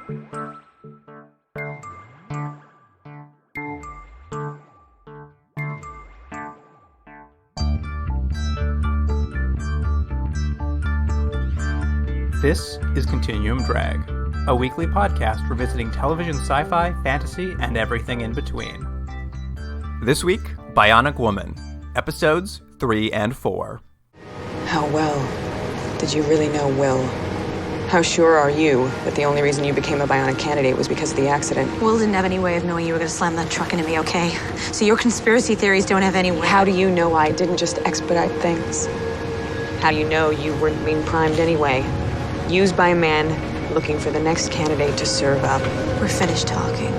This is Continuum Drag, a weekly podcast revisiting television sci-fi, fantasy, and everything in between. This week, Bionic Woman, episodes 3 and 4. How well did you really know Will? How sure are you that the only reason you became a bionic candidate was because of the accident? Will didn't have any way of knowing you were going to slam that truck into me, okay? So your conspiracy theories don't have any way. How do you know I didn't just expedite things? How do you know you weren't being primed anyway? Used by a man looking for the next candidate to serve up. We're finished talking.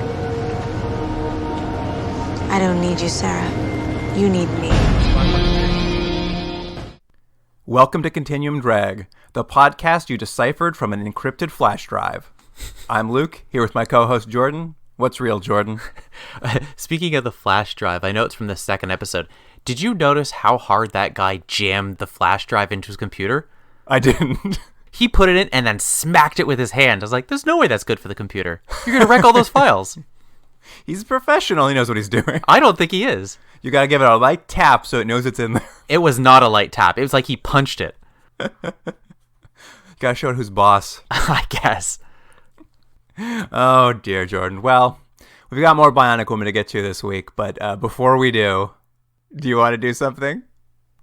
I don't need you, Sarah. You need me. Welcome to Continuum Drag, the podcast you deciphered from an encrypted flash drive. I'm Luke, here with my co-host Jordan. What's real, Jordan? Speaking of the flash drive, I know it's from the second episode. Did you notice how hard that guy jammed the flash drive into his computer? I didn't. He put it in and then smacked it with his hand. I was like, there's no way that's good for the computer. You're going to wreck all those files. He's a professional. He knows what he's doing. I don't think he is. You got to give it a light tap so it knows it's in there. It was not a light tap. It was like he punched it. Got to show it who's boss. I guess. Oh, dear, Jordan. Well, we've got more Bionic Woman to get to this week, but before we do you want to do something?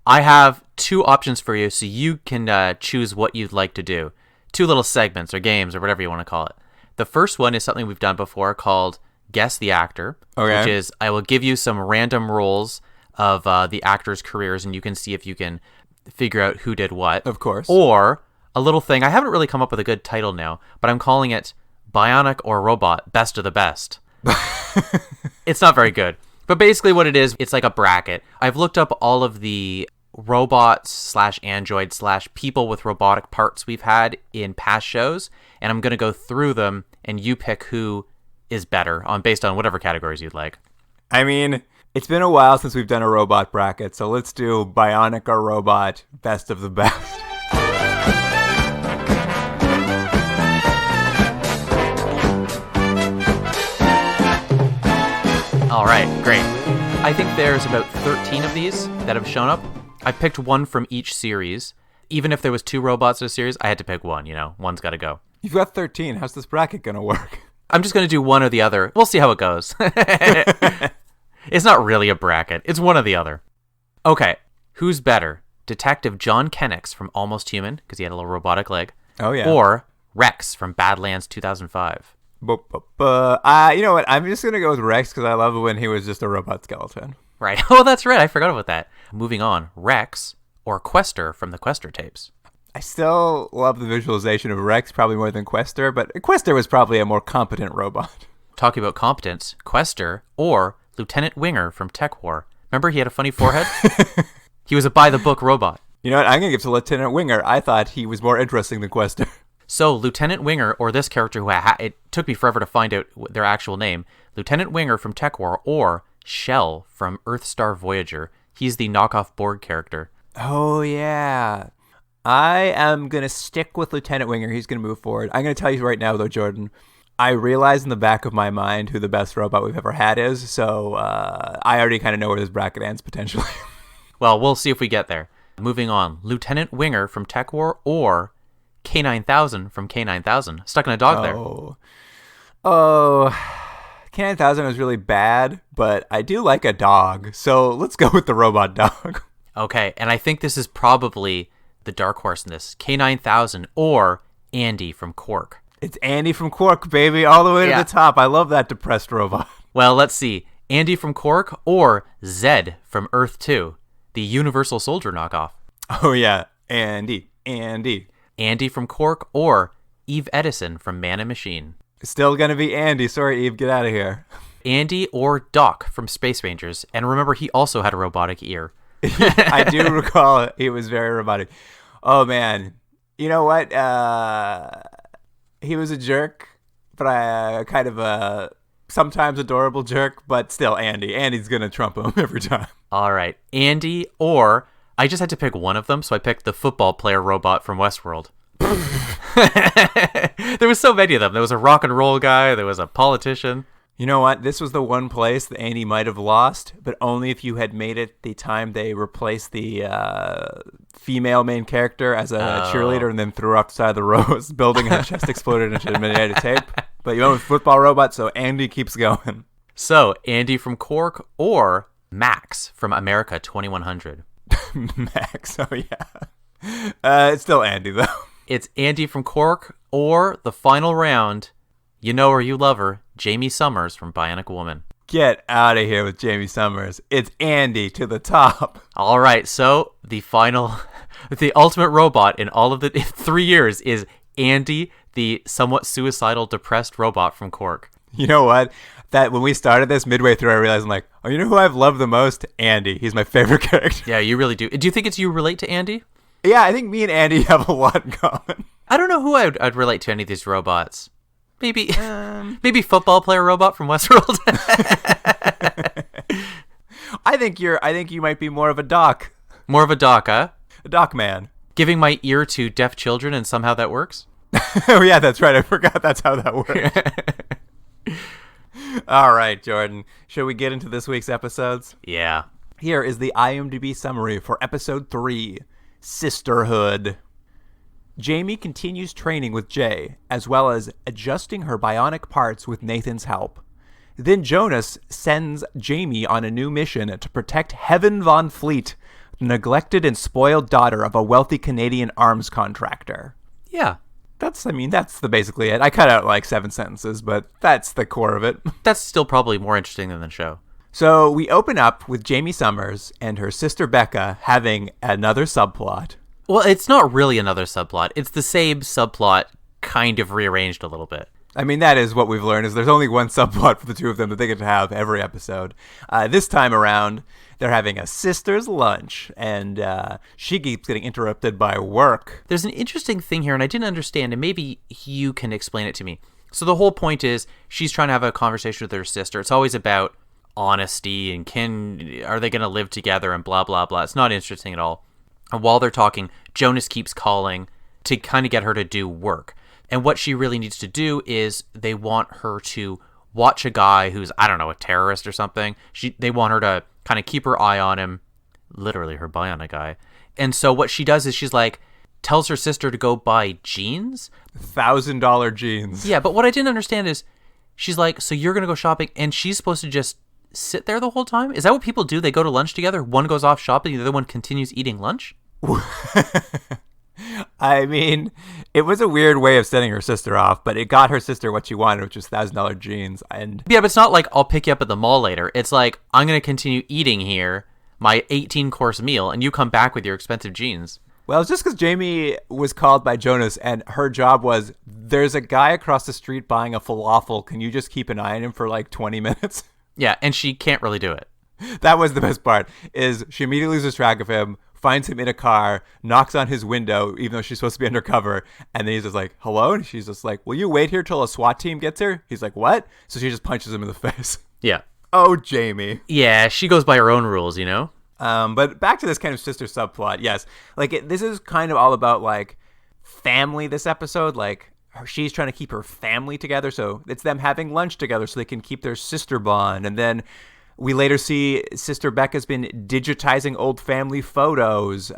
I have two options for you, so you can choose what you'd like to do. Two little segments or games or whatever you want to call it. The first one is something we've done before called Guess the Actor, which is I will give you some random roles of the actors' careers, and you can see if you can figure out who did what. Of course. Or a little thing, I haven't really come up with a good title now, but I'm calling it Bionic or Robot, Best of the Best. It's not very good. But basically what it is, it's like a bracket. I've looked up all of the robots / androids / people with robotic parts we've had in past shows, and I'm going to go through them, and you pick who is better based on whatever categories you'd like. I mean, it's been a while since we've done a robot bracket, so let's do Bionic or Robot, Best of the Best. All right, great. I think there's about 13 of these that have shown up. I picked one from each series. Even if there was 2 robots in a series, I had to pick one, one's got to go. You've got 13. How's this bracket going to work? I'm just going to do one or the other. We'll see how it goes. It's not really a bracket. It's one or the other. Okay, who's better? Detective John Kennicks from Almost Human, because he had a little robotic leg. Oh, yeah. Or Rex from Badlands 2005. You know what? I'm just going to go with Rex because I love it when he was just a robot skeleton. Right. Oh, that's right. I forgot about that. Moving on. Rex or Quester from the Quester tapes. I still love the visualization of Rex probably more than Quester, but Quester was probably a more competent robot. Talking about competence, Quester or Lieutenant Winger from Tech War. Remember he had a funny forehead? He was a by-the-book robot. You know what? I'm going to give it to Lieutenant Winger. I thought he was more interesting than Quester. So, Lieutenant Winger, or this character who it took me forever to find out their actual name, Lieutenant Winger from Tech War, or Shell from Earthstar Voyager. He's the knockoff Borg character. Oh, yeah. I am going to stick with Lieutenant Winger. He's going to move forward. I'm going to tell you right now, though, Jordan, I realize in the back of my mind who the best robot we've ever had is, so I already kind of know where this bracket ends, potentially. Well, we'll see if we get there. Moving on. Lieutenant Winger from Tech War, or K9000 from K9000. Stuck in a dog there. Oh, K9000 was really bad, but I do like a dog, so let's go with the robot dog. Okay, and I think this is probably the dark horse in this. K9000 or Andy from Quark. It's Andy from Quark, baby, all the way to the top. I love that depressed robot. Well, let's see. Andy from Quark or Zed from Earth 2, the Universal Soldier knockoff. Oh, yeah. Andy. Andy from Quark or Eve Edison from Man and Machine. Still gonna be Andy. Sorry, Eve, get out of here. Andy or Doc from Space Rangers. And remember, he also had a robotic ear. I do recall he was very robotic. Oh, man. You know what? He was a jerk, but kind of a sometimes adorable jerk, but still Andy. Andy's gonna trump him every time. All right. Andy or I just had to pick one of them, so I picked the football player robot from Westworld. There was so many of them. There was a rock and roll guy. There was a politician. You know what? This was the one place that Andy might have lost, but only if you had made it the time they replaced the female main character as a cheerleader and then threw her off the side of the rose building and her chest exploded and she eliminated tape. But you went with football robot, so Andy keeps going. So, Andy from Cork or Max from America 2100? Max, oh yeah. It's still Andy, though. It's Andy from Cork or the final round, you know her, you love her, Jamie Summers from Bionic Woman. Get out of here with Jamie Summers. It's Andy to the top. All right, so the ultimate robot in all of the 3 years is Andy, the somewhat suicidal, depressed robot from Cork. You know what? That when we started this, midway through, I realized I'm like, oh, you know who I've loved the most? Andy. He's my favorite character. Yeah, you really do. Do you think it's you relate to Andy? Yeah, I think me and Andy have a lot in common. I don't know who I'd relate to any of these robots. Maybe football player robot from Westworld. I think you might be more of a doc. More of a doc, huh? A doc man. Giving my ear to deaf children and somehow that works? Oh yeah, that's right. I forgot that's how that works. All right, Jordan. Shall we get into this week's episodes? Yeah. Here is the IMDb summary for episode 3, Sisterhood. Jamie continues training with Jay, as well as adjusting her bionic parts with Nathan's help. Then Jonas sends Jamie on a new mission to protect Heaven Von Fleet, the neglected and spoiled daughter of a wealthy Canadian arms contractor. Yeah. That's basically it. I cut out like 7 sentences, but that's the core of it. That's still probably more interesting than the show. So we open up with Jamie Summers and her sister Becca having another subplot. Well, it's not really another subplot. It's the same subplot, kind of rearranged a little bit. I mean, that is what we've learned, is there's only one subplot for the two of them that they get to have every episode. This time around, they're having a sister's lunch, and she keeps getting interrupted by work. There's an interesting thing here, and I didn't understand, and maybe you can explain it to me. So the whole point is she's trying to have a conversation with her sister. It's always about honesty and are they going to live together and blah, blah, blah. It's not interesting at all. And while they're talking, Jonas keeps calling to kind of get her to do work. And what she really needs to do is they want her to watch a guy who's, I don't know, a terrorist or something. They want her to kind of keep her eye on him, literally her bionic guy. And so what she does is she's like, tells her sister to go buy jeans. $1,000 jeans. Yeah, but what I didn't understand is she's like, so you're going to go shopping, and she's supposed to just sit there the whole time? Is that what people do? They go to lunch together, one goes off shopping, the other one continues eating lunch? I mean, it was a weird way of sending her sister off, but it got her sister what she wanted, which was $1,000 jeans. And yeah, but it's not like I'll pick you up at the mall later. It's like, I'm going to continue eating here, my 18-course meal, and you come back with your expensive jeans. Well, it's just because Jamie was called by Jonas, and her job was, there's a guy across the street buying a falafel. Can you just keep an eye on him for like 20 minutes? Yeah, and she can't really do it. That was the best part, is she immediately loses track of him, finds him in a car, knocks on his window, even though she's supposed to be undercover, and then he's just like, hello? And she's just like, will you wait here till a SWAT team gets here? He's like, what? So she just punches him in the face. Yeah. Oh, Jamie. Yeah, she goes by her own rules, you know? But back to this kind of sister subplot, yes. Like, this is kind of all about, like, family this episode, like, she's trying to keep her family together, so it's them having lunch together so they can keep their sister bond, and then we later see Sister Becca's been digitizing old family photos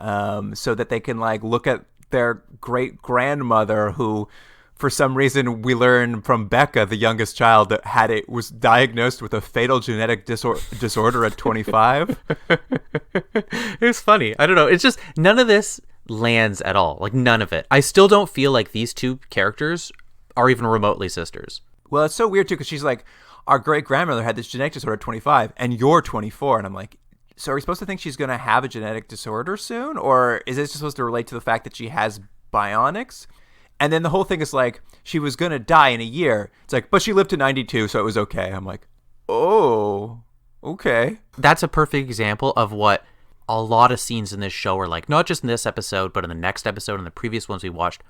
so that they can like look at their great-grandmother who, for some reason, we learn from Becca, the youngest child, that was diagnosed with a fatal genetic disorder at 25. It's funny. I don't know. It's just none of this lands at all. Like, none of it. I still don't feel like these two characters are even remotely sisters. Well, it's so weird, too, because she's like, our great-grandmother had this genetic disorder at 25, and you're 24. And I'm like, so are we supposed to think she's going to have a genetic disorder soon? Or is this just supposed to relate to the fact that she has bionics? And then the whole thing is like, she was going to die in a year. It's like, but she lived to 92, so it was okay. I'm like, oh, okay. That's a perfect example of what a lot of scenes in this show are like, not just in this episode, but in the next episode and the previous ones we watched,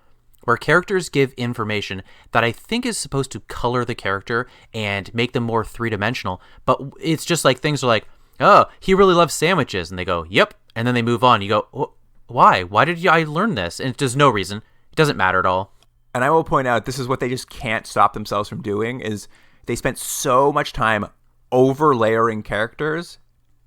where characters give information that I think is supposed to color the character and make them more three-dimensional, but it's just like things are like, oh, he really loves sandwiches, and they go, yep, and then they move on. You go, why? Why did I learn this? And there's no reason. It doesn't matter at all. And I will point out, this is what they just can't stop themselves from doing, is they spent so much time over-layering characters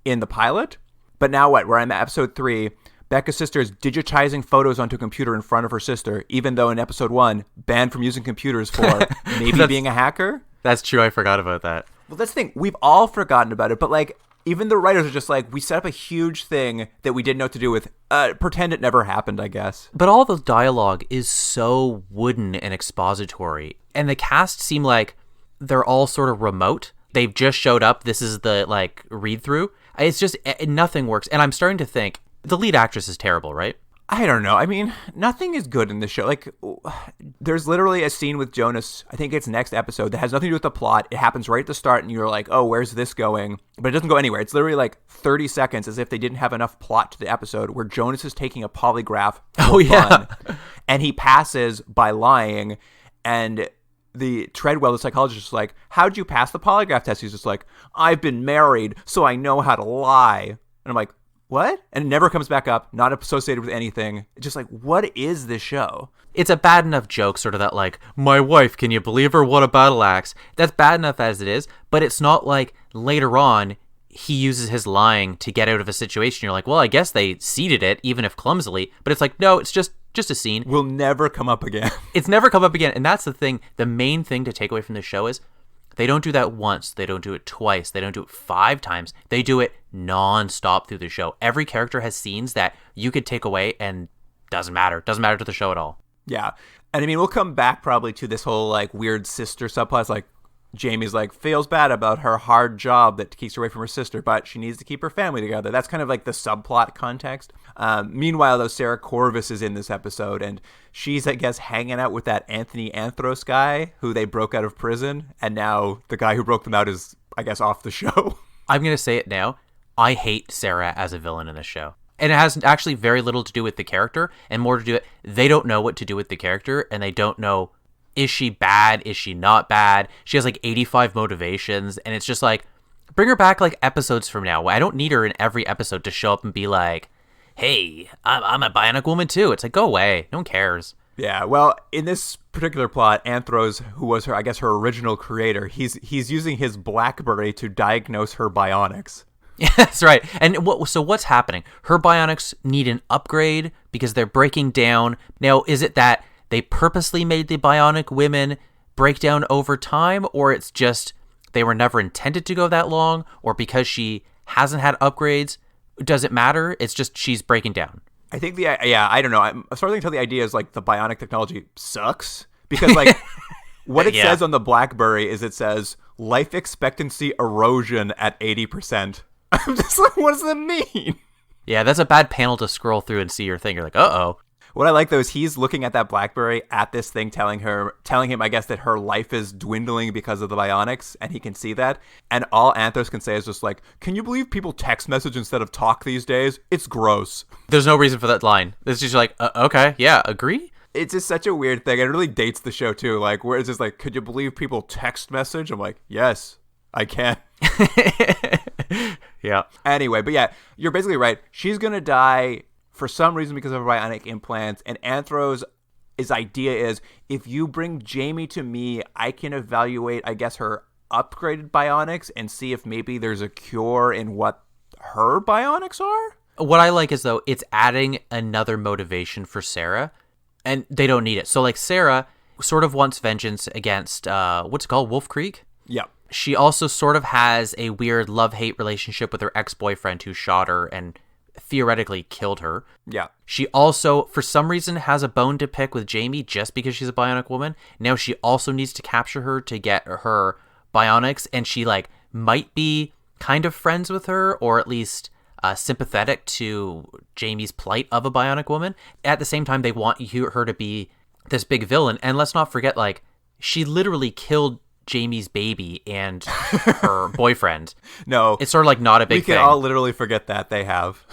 in the pilot. But now what? We're on episode 3. Becca's sister is digitizing photos onto a computer in front of her sister, even though in episode 1, banned from using computers for maybe being a hacker. That's true. I forgot about that. Well, that's the thing. We've all forgotten about it, but like, even the writers are just like, we set up a huge thing that we didn't know what to do with. Pretend it never happened, I guess. But all the dialogue is so wooden and expository. And the cast seem like they're all sort of remote. They've just showed up. This is the, like, read-through. It's just, nothing works. And I'm starting to think, the lead actress is terrible, right? I don't know. I mean, nothing is good in this show. Like, there's literally a scene with Jonas, I think it's next episode, that has nothing to do with the plot. It happens right at the start, and you're like, oh, where's this going? But it doesn't go anywhere. It's literally like 30 seconds, as if they didn't have enough plot to the episode, where Jonas is taking a polygraph for fun, and he passes by lying, and the Treadwell, the psychologist, is like, how'd you pass the polygraph test? He's just like, I've been married, so I know how to lie. And I'm like, what? And it never comes back up, not associated with anything. It's just like, what is this show? It's a bad enough joke, sort of that, like, my wife, can you believe her? What a battle axe. That's bad enough as it is, but it's not like later on he uses his lying to get out of a situation. You're like, well, I guess they seeded it, even if clumsily. But it's like, no, it's just a scene. Will never come up again. It's never come up again. And that's the thing. The main thing to take away from the show is they don't do that once. They don't do it twice. They don't do it 5 times. They do it non-stop through the show. Every character has scenes that you could take away and doesn't matter. Doesn't matter to the show at all. Yeah. And I mean, we'll come back probably to this whole like weird sister subplot. Like Jamie's like feels bad about her hard job that keeps her away from her sister, but she needs to keep her family together. That's kind of like the subplot context. Meanwhile, though, Sarah Corvus is in this episode, and she's, I guess, hanging out with that Anthony Anthros guy who they broke out of prison, and now the guy who broke them out is, I guess, off the show. I'm going to say it now. I hate Sarah as a villain in this show. And it has actually very little to do with the character and more to do with, they don't know what to do with the character, and they don't know, is she bad? Is she not bad? She has like 85 motivations, and it's just like, bring her back like episodes from now. I don't need her in every episode to show up and be like, hey, I'm a Bionic Woman too. It's like, go away. No one cares. Yeah, well, in this particular plot, Anthros, who was her, I guess, her original creator, he's using his BlackBerry to diagnose her bionics. Yeah, that's right. And so what's happening? Her bionics need an upgrade because they're breaking down. Now, is it that they purposely made the Bionic Women break down over time, or it's just they were never intended to go that long, or because she hasn't had upgrades? Does it matter? It's just she's breaking down. I think I don't know. I'm starting to tell the idea is like the bionic technology sucks because like what it says on the BlackBerry is it says life expectancy erosion at 80%. I'm just like, what does that mean? Yeah, that's a bad panel to scroll through and see your thing. You're like, uh-oh. What I like, though, is he's looking at that BlackBerry at this thing, telling him, I guess, that her life is dwindling because of the bionics, and he can see that. And all Anthos can say is just like, can you believe people text message instead of talk these days? It's gross. There's no reason for that line. It's just like, okay, yeah, agree? It's just such a weird thing. It really dates the show, too. Like, where it's just like, could you believe people text message? I'm like, yes, I can. Yeah. Anyway, but yeah, you're basically right. She's going to die for some reason because of her bionic implants. And Anthros' idea is, if you bring Jamie to me, I can evaluate, I guess, her upgraded bionics and see if maybe there's a cure in what her bionics are. What I like is, though, it's adding another motivation for Sarah, and they don't need it. So, like, Sarah sort of wants vengeance against, what's it called, Wolf Creek? Yep. She also sort of has a weird love-hate relationship with her ex-boyfriend who shot her and theoretically killed her. Yeah. She also, for some reason, has a bone to pick with Jamie just because she's a Bionic Woman. Now she also needs to capture her to get her bionics, and she, like, might be kind of friends with her, or at least sympathetic to Jamie's plight of a Bionic Woman. At the same time, they want her to be this big villain, and let's not forget, like, she literally killed Jamie's baby and her boyfriend. No. It's sort of like not a big thing. We can all literally forget that. They have.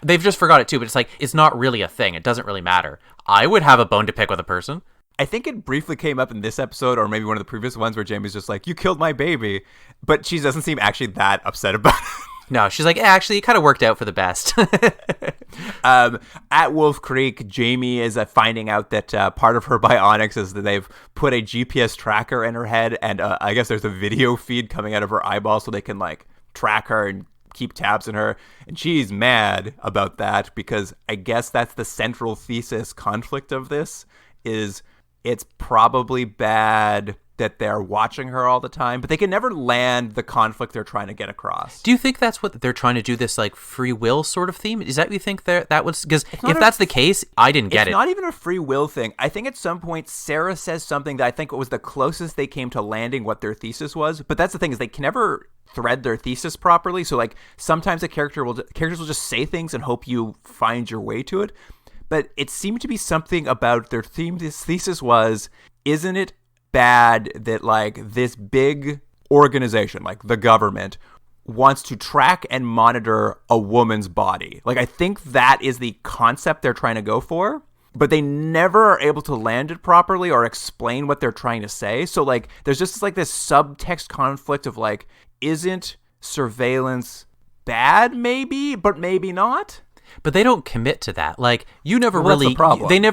They've just forgot it too, but it's like, it's not really a thing. It doesn't really matter. I would have a bone to pick with a person. I think it briefly came up in this episode, or maybe one of the previous ones, where Jamie's just like, you killed my baby. But she doesn't seem actually that upset about it. No, she's like, actually, it kind of worked out for the best. At Wolf Creek, Jamie is finding out that part of her bionics is that they've put a GPS tracker in her head, and I guess there's a video feed coming out of her eyeball so they can like track her and keep tabs on her. And she's mad about that because I guess that's the central thesis conflict of this is it's probably bad that they're watching her all the time, but they can never land the conflict they're trying to get across. Do you think that's what they're trying to do, this like free will sort of theme? Is that what you think that was? Because if that's the case, I didn't get it. It's not even a free will thing. I think at some point Sarah says something that I think was the closest they came to landing what their thesis was. But that's the thing is they can never thread their thesis properly. So like sometimes characters will just say things and hope you find your way to it. But it seemed to be something about their theme. This thesis was, isn't it bad that like this big organization like the government wants to track and monitor a woman's body? Like I think that is the concept they're trying to go for, but they never are able to land it properly or explain what they're trying to say. So like there's just like this subtext conflict of like, isn't surveillance bad maybe, but maybe not? But they don't commit to that. Like they never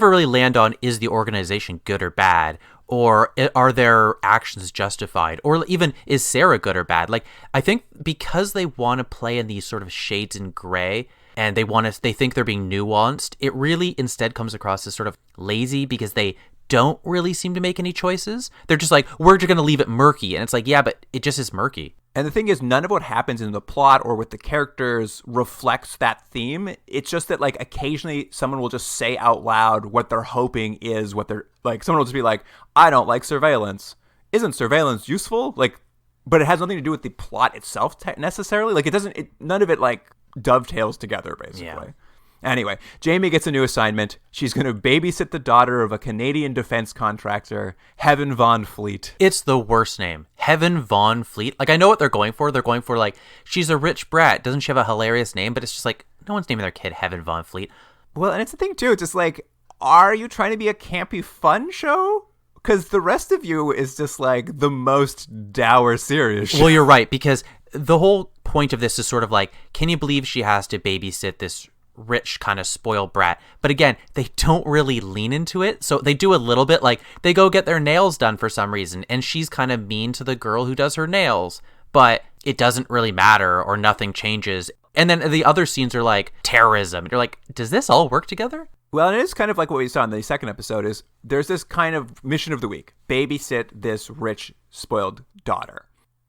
really land on, is the organization good or bad? Or are their actions justified? Or even, is Sarah good or bad? Like, I think because they want to play in these sort of shades in gray and they think they're being nuanced, it really instead comes across as sort of lazy because they don't really seem to make any choices. They're just like, we're just going to leave it murky. And it's like, yeah, but it just is murky. And the thing is, none of what happens in the plot or with the characters reflects that theme. It's just that, like, occasionally someone will just say out loud what they're hoping is what they're, like, someone will just be like, I don't like surveillance. Isn't surveillance useful? Like, but it has nothing to do with the plot itself necessarily. Like, none of it, like, dovetails together, basically. Yeah. Anyway, Jamie gets a new assignment. She's going to babysit the daughter of a Canadian defense contractor, Heaven Von Fleet. It's the worst name. Heaven Von Fleet. Like, I know what they're going for. They're going for, like, she's a rich brat. Doesn't she have a hilarious name? But it's just like, no one's naming their kid Heaven Von Fleet. Well, and it's the thing, too. It's just like, are you trying to be a campy fun show? Because the rest of you is just, like, the most dour serious show. Well, you're right, because the whole point of this is sort of like, can you believe she has to babysit this rich kind of spoiled brat? But again, they don't really lean into it. So they do a little bit, like they go get their nails done for some reason and she's kind of mean to the girl who does her nails, but it doesn't really matter or nothing changes. And then the other scenes are like terrorism. And you're like, does this all work together? Well, it is kind of like what we saw in the second episode is there's this kind of mission of the week, babysit this rich spoiled daughter.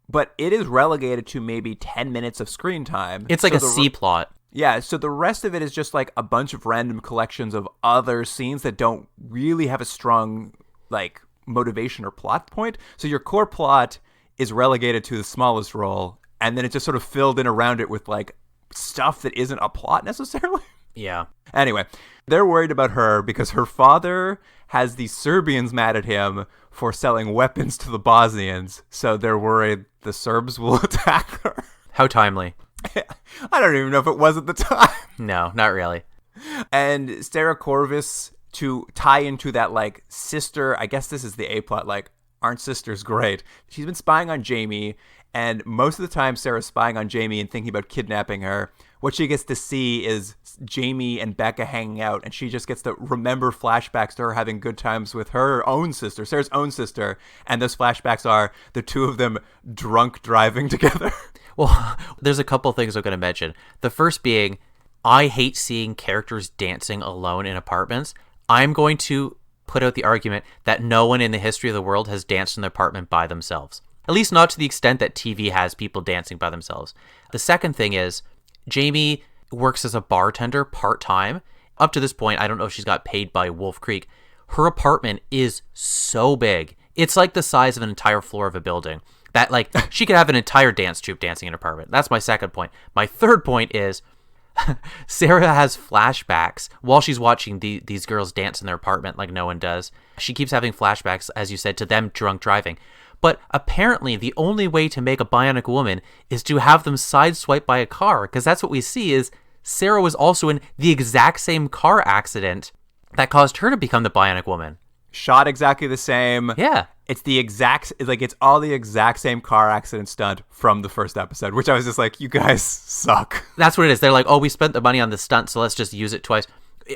But it is relegated to maybe 10 minutes of screen time. It's like a C plot. Yeah, so the rest of it is just like a bunch of random collections of other scenes that don't really have a strong like motivation or plot point. So your core plot is relegated to the smallest role, and then it's just sort of filled in around it with like stuff that isn't a plot necessarily. Yeah. Anyway, they're worried about her because her father has the Serbians mad at him for selling weapons to the Bosnians, so they're worried the Serbs will attack her. How timely. I don't even know if it was at the time. No, not really. And Sarah Corvus, to tie into that, like, sister, I guess this is the A-plot, like, aren't sisters great? She's been spying on Jamie, and most of the time Sarah's spying on Jamie and thinking about kidnapping her. What she gets to see is Jamie and Becca hanging out, and she just gets to remember flashbacks to her having good times with her own sister, Sarah's own sister, and those flashbacks are the two of them drunk driving together. Well, there's a couple things I'm going to mention. The first being, I hate seeing characters dancing alone in apartments. I'm going to put out the argument that no one in the history of the world has danced in their apartment by themselves. At least not to the extent that TV has people dancing by themselves. The second thing is, Jamie works as a bartender part-time. Up to this point, I don't know if she's got paid by Wolf Creek. Her apartment is so big. It's like the size of an entire floor of a building. That, like, she could have an entire dance troupe dancing in her apartment. That's my second point. My third point is Sarah has flashbacks while she's watching these girls dance in their apartment like no one does. She keeps having flashbacks, as you said, to them drunk driving. But apparently the only way to make a Bionic Woman is to have them sideswiped by a car, because that's what we see is Sarah was also in the exact same car accident that caused her to become the Bionic Woman. Shot exactly the same. Yeah. It's all the exact same car accident stunt from the first episode, which I was just like, you guys suck. That's what it is. They're like, oh, we spent the money on the stunt, so let's just use it twice.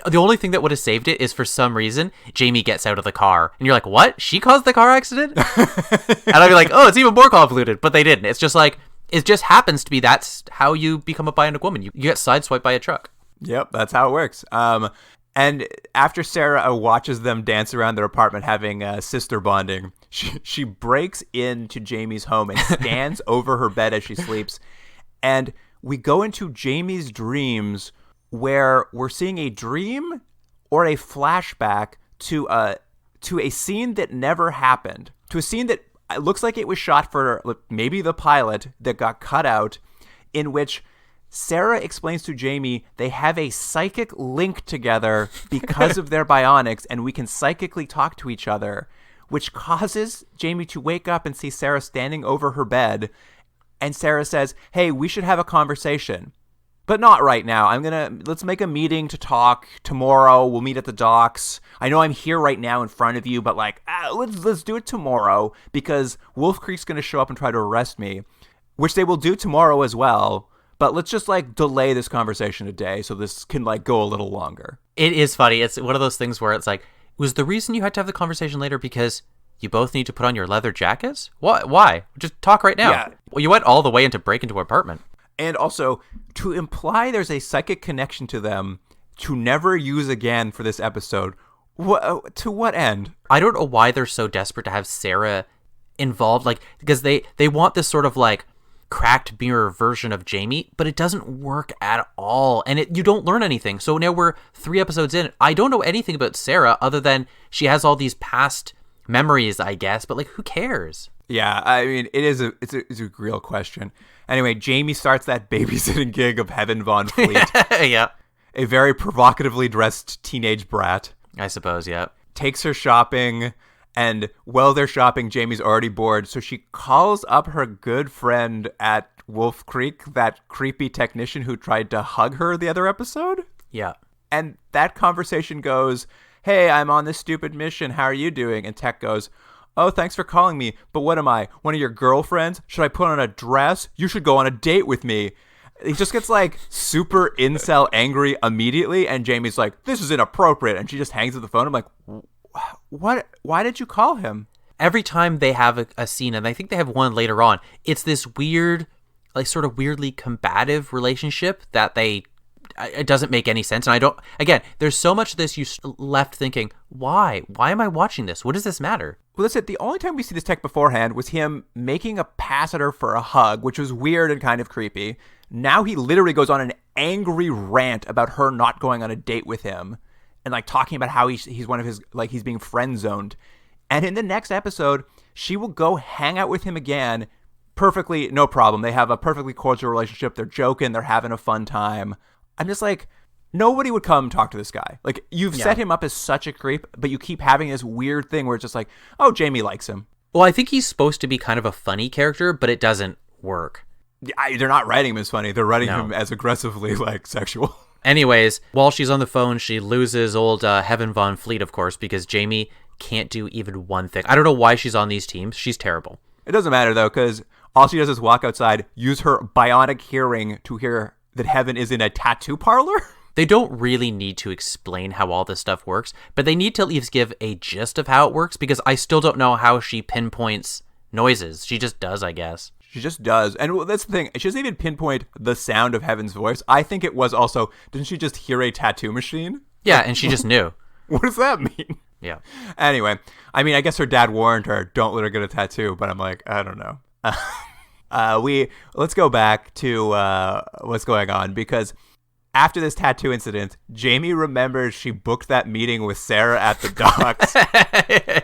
The only thing that would have saved it is for some reason, Jamie gets out of the car. And you're like, what? She caused the car accident? And I'd be like, oh, it's even more convoluted. But they didn't. It's just like, it just happens to be that's how you become a Bionic Woman. You get sideswiped by a truck. Yep, that's how it works. And after Sarah watches them dance around their apartment having sister bonding, she breaks into Jamie's home and stands over her bed as she sleeps. And we go into Jamie's dreams where we're seeing a dream or a flashback to a scene that never happened, to a scene that looks like it was shot for maybe the pilot that got cut out, in which Sarah explains to Jamie they have a psychic link together because of their bionics, and we can psychically talk to each other, which causes Jamie to wake up and see Sarah standing over her bed. And Sarah says, hey, we should have a conversation, but not right now. Let's make a meeting to talk tomorrow. We'll meet at the docks. I know I'm here right now in front of you, but let's do it tomorrow because Wolf Creek's going to show up and try to arrest me, which they will do tomorrow as well. But let's just delay this conversation a day so this can go a little longer. It is funny. It's one of those things where it's like, was the reason you had to have the conversation later because you both need to put on your leather jackets? What? Why? Just talk right now. Yeah. Well, you went all the way into break into an apartment. And also, to imply there's a psychic connection to them to never use again for this episode, to what end? I don't know why they're so desperate to have Sarah involved, because they want this sort of cracked mirror version of Jamie, but it doesn't work at all, and you don't learn anything. So now we're 3 episodes in. I don't know anything about Sarah other than she has all these past memories, I guess, but who cares? Yeah, I mean, it's a real question. Anyway, Jamie starts that babysitting gig of Heaven Von Fleet. Yeah. A very provocatively dressed teenage brat. I suppose, yeah. Takes her shopping, and while they're shopping, Jamie's already bored, so she calls up her good friend at Wolf Creek, that creepy technician who tried to hug her the other episode. Yeah. And that conversation goes, hey, I'm on this stupid mission. How are you doing? And Tech goes, oh, thanks for calling me. But what am I? One of your girlfriends? Should I put on a dress? You should go on a date with me. He just gets super incel angry immediately. And Jamie's like, this is inappropriate. And she just hangs up the phone. I'm like, what? Why did you call him? Every time they have a scene, and I think they have one later on, it's this weird, sort of weirdly combative relationship that it doesn't make any sense. And there's so much of this you left thinking, why am I watching this? What does this matter? Well, that's it. The only time we see this Tech beforehand was him making a pass at her for a hug, which was weird and kind of creepy. Now he literally goes on an angry rant about her not going on a date with him and talking about how he's one of his, he's being friend zoned. And in the next episode, she will go hang out with him again. Perfectly, no problem. They have a perfectly cordial relationship. They're joking. They're having a fun time. I'm just nobody would come talk to this guy. You've set him up as such a creep, but you keep having this weird thing where it's just oh, Jamie likes him. Well, I think he's supposed to be kind of a funny character, but it doesn't work. They're not writing him as funny. They're writing him as aggressively, sexual. Anyways, while she's on the phone, she loses old Heaven Von Fleet, of course, because Jamie can't do even one thing. I don't know why she's on these teams. She's terrible. It doesn't matter, though, because all she does is walk outside, use her bionic hearing to hear that Heaven is in a tattoo parlor. They don't really need to explain how all this stuff works, but they need to at least give a gist of how it works, because I still don't know how she pinpoints noises. She just does, I guess. She just does. And that's the thing. She doesn't even pinpoint the sound of Heaven's voice. I think it was also, didn't she just hear a tattoo machine? Yeah, and she just knew. What does that mean? Yeah. Anyway, I mean, I guess her dad warned her, don't let her get a tattoo, but I'm I don't know. Let's go back to what's going on, because after this tattoo incident, Jamie remembers she booked that meeting with Sarah at the docks.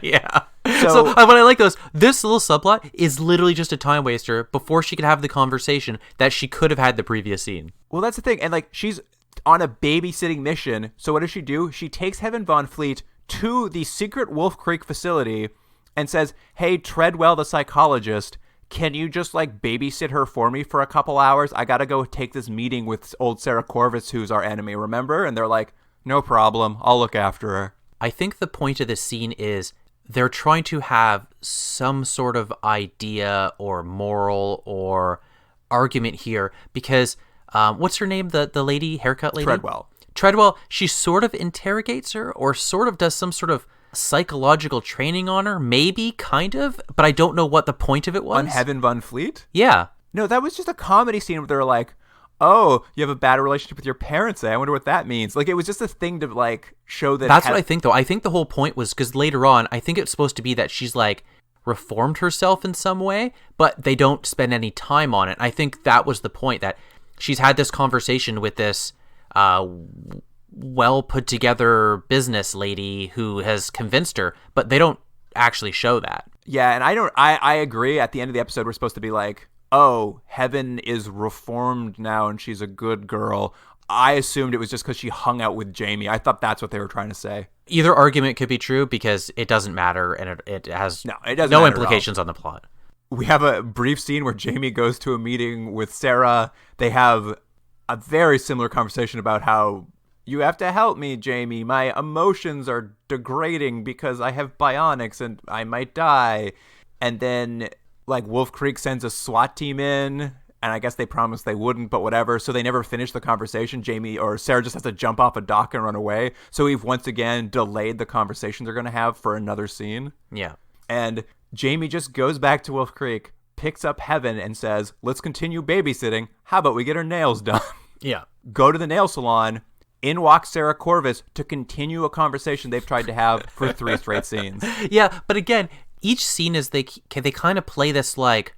Yeah. So what I like this little subplot is literally just a time waster before she could have the conversation that she could have had the previous scene. Well, that's the thing. And she's on a babysitting mission. So what does she do? She takes Heaven Von Fleet to the secret Wolf Creek facility and says, hey, Treadwell, the psychologist, can you just babysit her for me for a couple hours? I got to go take this meeting with old Sarah Corvitz, who's our enemy, remember? And they're like, no problem. I'll look after her. I think the point of this scene is they're trying to have some sort of idea or moral or argument here because what's her name? The lady, haircut lady? Treadwell, she sort of interrogates her or sort of does some sort of psychological training on her, maybe, kind of, but I don't know what the point of it was. On Heaven Von Fleet? Yeah. No, that was just a comedy scene where they're like, oh, you have a bad relationship with your parents. I wonder what that means. Like, it was just a thing to, like, show that... That's what I think, though. I think the whole point was, because later on, I think it's supposed to be that she's, like, reformed herself in some way, but they don't spend any time on it. I think that was the point, that she's had this conversation with this well put together business lady who has convinced her, but they don't actually show that. Yeah, and I agree. At the end of the episode, we're supposed to be like, oh, Heaven is reformed now and she's a good girl. I assumed it was just because she hung out with Jamie. I thought that's what they were trying to say. Either argument could be true because it doesn't matter and it has no implications on the plot. We have a brief scene where Jamie goes to a meeting with Sarah. They have a very similar conversation about how you have to help me, Jamie. My emotions are degrading because I have bionics and I might die. And then, like, Wolf Creek sends a SWAT team in, and I guess they promised they wouldn't, but whatever. So they never finish the conversation. Jamie or Sarah just has to jump off a dock and run away. So we've once again delayed the conversation they're going to have for another scene. Yeah. And Jamie just goes back to Wolf Creek, picks up Heaven, and says, let's continue babysitting. How about we get her nails done? Yeah. Go to the nail salon. In walks Sarah Corvus to continue a conversation they've tried to have for 3 straight scenes. Yeah, but again, each scene is they kind of play this like,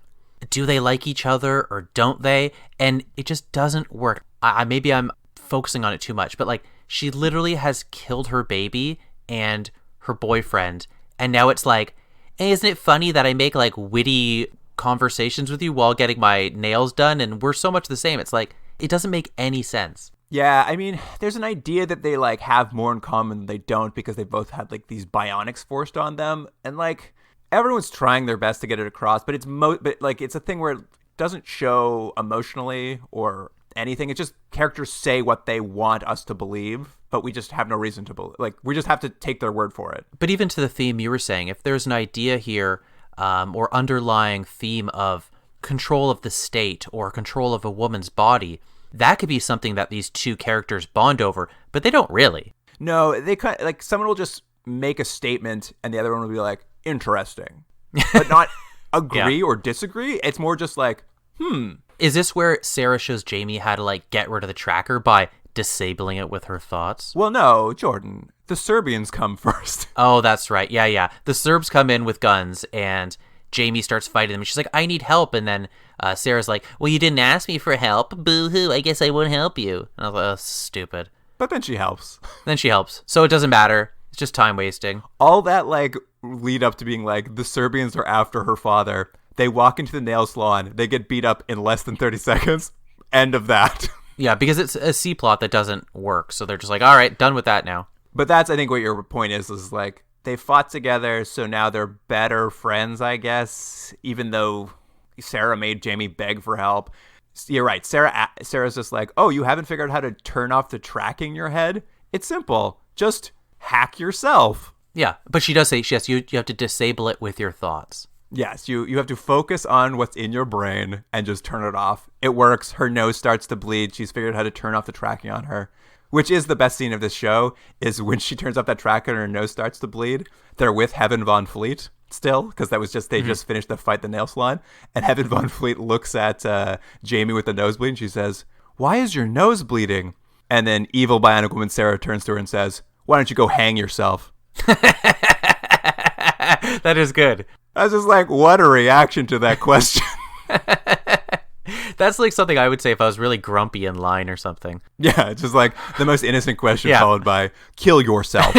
do they like each other or don't they? And it just doesn't work. Maybe I'm focusing on it too much, but like she literally has killed her baby and her boyfriend, and now it's like, hey, isn't it funny that I make like witty conversations with you while getting my nails done, and we're so much the same? It's like, it doesn't make any sense. Yeah, I mean, there's an idea that they, like, have more in common than they don't because they both had, like, these bionics forced on them. And, like, everyone's trying their best to get it across, but it's a thing where it doesn't show emotionally or anything. It's just characters say what they want us to believe, but we just have no reason to believe. Like, we just have to take their word for it. But even to the theme you were saying, if there's an idea here or underlying theme of control of the state or control of a woman's body, that could be something that these two characters bond over, but they don't really. No, they like someone will just make a statement and the other one will be like, interesting, but not agree or disagree. It's more just like, Is this where Sarah shows Jamie how to like get rid of the tracker by disabling it with her thoughts? Well, no, Jordan, the Serbians come first. Oh, that's right. Yeah. The Serbs come in with guns and Jamie starts fighting them. She's like, I need help. And then Sarah's like, well, you didn't ask me for help. Boo-hoo. I guess I won't help you. And I was like, oh, stupid. But then she helps. So it doesn't matter. It's just time wasting. All that, like, lead up to being like, the Serbians are after her father. They walk into the nail salon. They get beat up in less than 30 seconds. End of that. Yeah, because it's a C-plot that doesn't work. So they're just like, all right, done with that now. But that's, I think, what your point is like, they fought together, so now they're better friends, I guess, even though Sarah made Jamie beg for help. You're right. Sarah's just like, oh, you haven't figured out how to turn off the tracking in your head? It's simple. Just hack yourself. Yeah, but she does say, yes, you have to disable it with your thoughts. Yes, you have to focus on what's in your brain and just turn it off. It works. Her nose starts to bleed. She's figured out how to turn off the tracking on her. Which is the best scene of this show, is when she turns off that tracker and her nose starts to bleed. They're with Heaven Von Fleet still, because that was just, they just finished the fight, the nail salon. And Heaven Von Fleet looks at Jamie with the nosebleed and she says, why is your nose bleeding? And then evil Bionic Woman Sarah turns to her and says, why don't you go hang yourself? That is good. I was just like, what a reaction to that question. That's like something I would say if I was really grumpy in line or something. Yeah, just like the most innocent question followed by, kill yourself.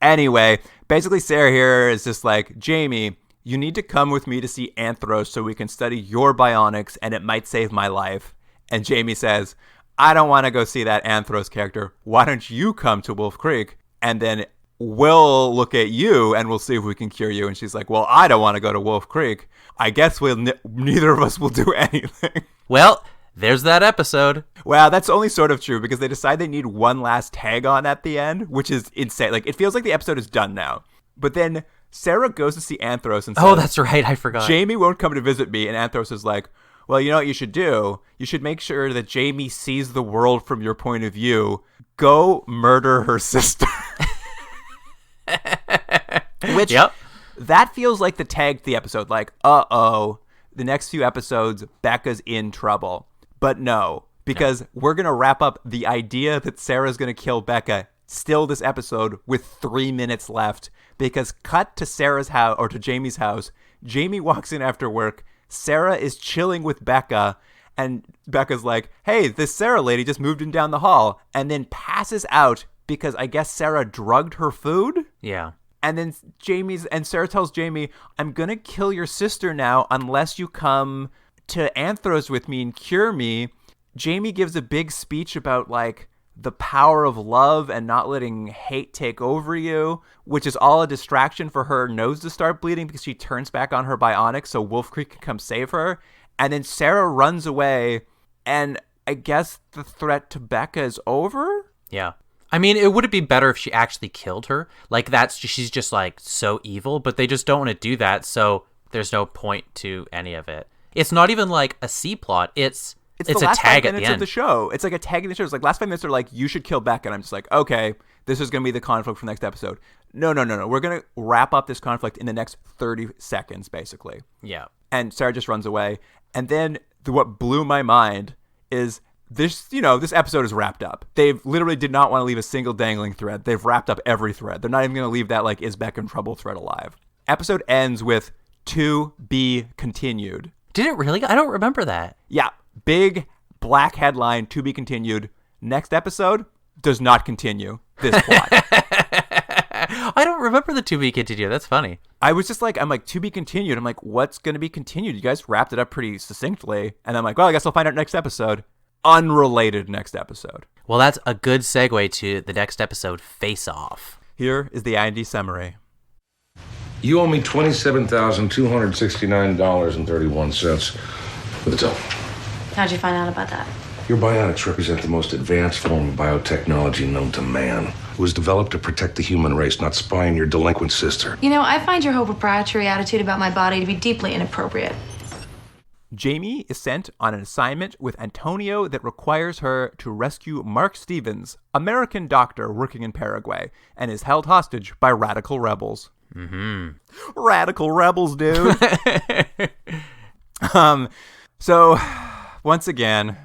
Anyway, basically Sarah here is just like, Jamie, you need to come with me to see Anthros so we can study your bionics and it might save my life. And Jamie says, I don't want to go see that Anthros character. Why don't you come to Wolf Creek and then we'll look at you and we'll see if we can cure you. And she's like, well, I don't want to go to Wolf Creek. I guess neither of us will do anything. Well, there's that episode. Wow, that's only sort of true because they decide they need one last tag on at the end, which is insane. Like, it feels like the episode is done now. But then Sarah goes to see Anthros and says, Oh, that's right. I forgot. Jamie won't come to visit me. And Anthros is like, well, you know what you should do? You should make sure that Jamie sees the world from your point of view. Go murder her sister. Which, that feels like the tag to the episode. Like, uh-oh, the next few episodes, Becca's in trouble. But no, because we're going to wrap up the idea that Sarah's going to kill Becca still this episode with 3 minutes left. Because cut to Sarah's house, or to Jamie's house, Jamie walks in after work. Sarah is chilling with Becca, and Becca's like, hey, this Sarah lady just moved in down the hall, and then passes out because I guess Sarah drugged her food? Yeah. And then Sarah tells Jamie, I'm going to kill your sister now unless you come to Anthros with me and cure me. Jamie gives a big speech about, like, the power of love and not letting hate take over you, which is all a distraction for her nose to start bleeding because she turns back on her bionic so Wolf Creek can come save her. And then Sarah runs away, and I guess the threat to Becca is over? Yeah. I mean, it would be better if she actually killed her. Like, she's just, like, so evil, but they just don't want to do that, so there's no point to any of it. It's not even, like, a C-plot. It's the a last tag 5 at minutes the end. of the show. It's like a tag in the show. It's like last 5 minutes are like, you should kill Becca. And I'm just like, okay, this is going to be the conflict for the next episode. No. We're going to wrap up this conflict in the next 30 seconds, basically. Yeah. And Sarah just runs away. And then what blew my mind is this episode is wrapped up. They literally did not want to leave a single dangling thread. They've wrapped up every thread. They're not even going to leave that, like, is Becca in trouble thread alive. Episode ends with to be continued. Did it really? I don't remember that. Yeah. Big black headline, to be continued. Next episode does not continue this plot. I don't remember the to be continued. That's funny. I was just like, to be continued. I'm like, what's going to be continued? You guys wrapped it up pretty succinctly. And I'm like, well, I guess I'll find out next episode. Unrelated next episode. Well, that's a good segue to the next episode, Face Off. Here is the IND summary. You owe me $27,269.31. What's up? How'd you find out about that? Your bionics represent the most advanced form of biotechnology known to man. It was developed to protect the human race, not spy on your delinquent sister. You know, I find your whole proprietary attitude about my body to be deeply inappropriate. Jamie is sent on an assignment with Antonio that requires her to rescue Mark Stevens, American doctor working in Paraguay, and is held hostage by radical rebels. Mm-hmm. Radical rebels, dude. So, once again,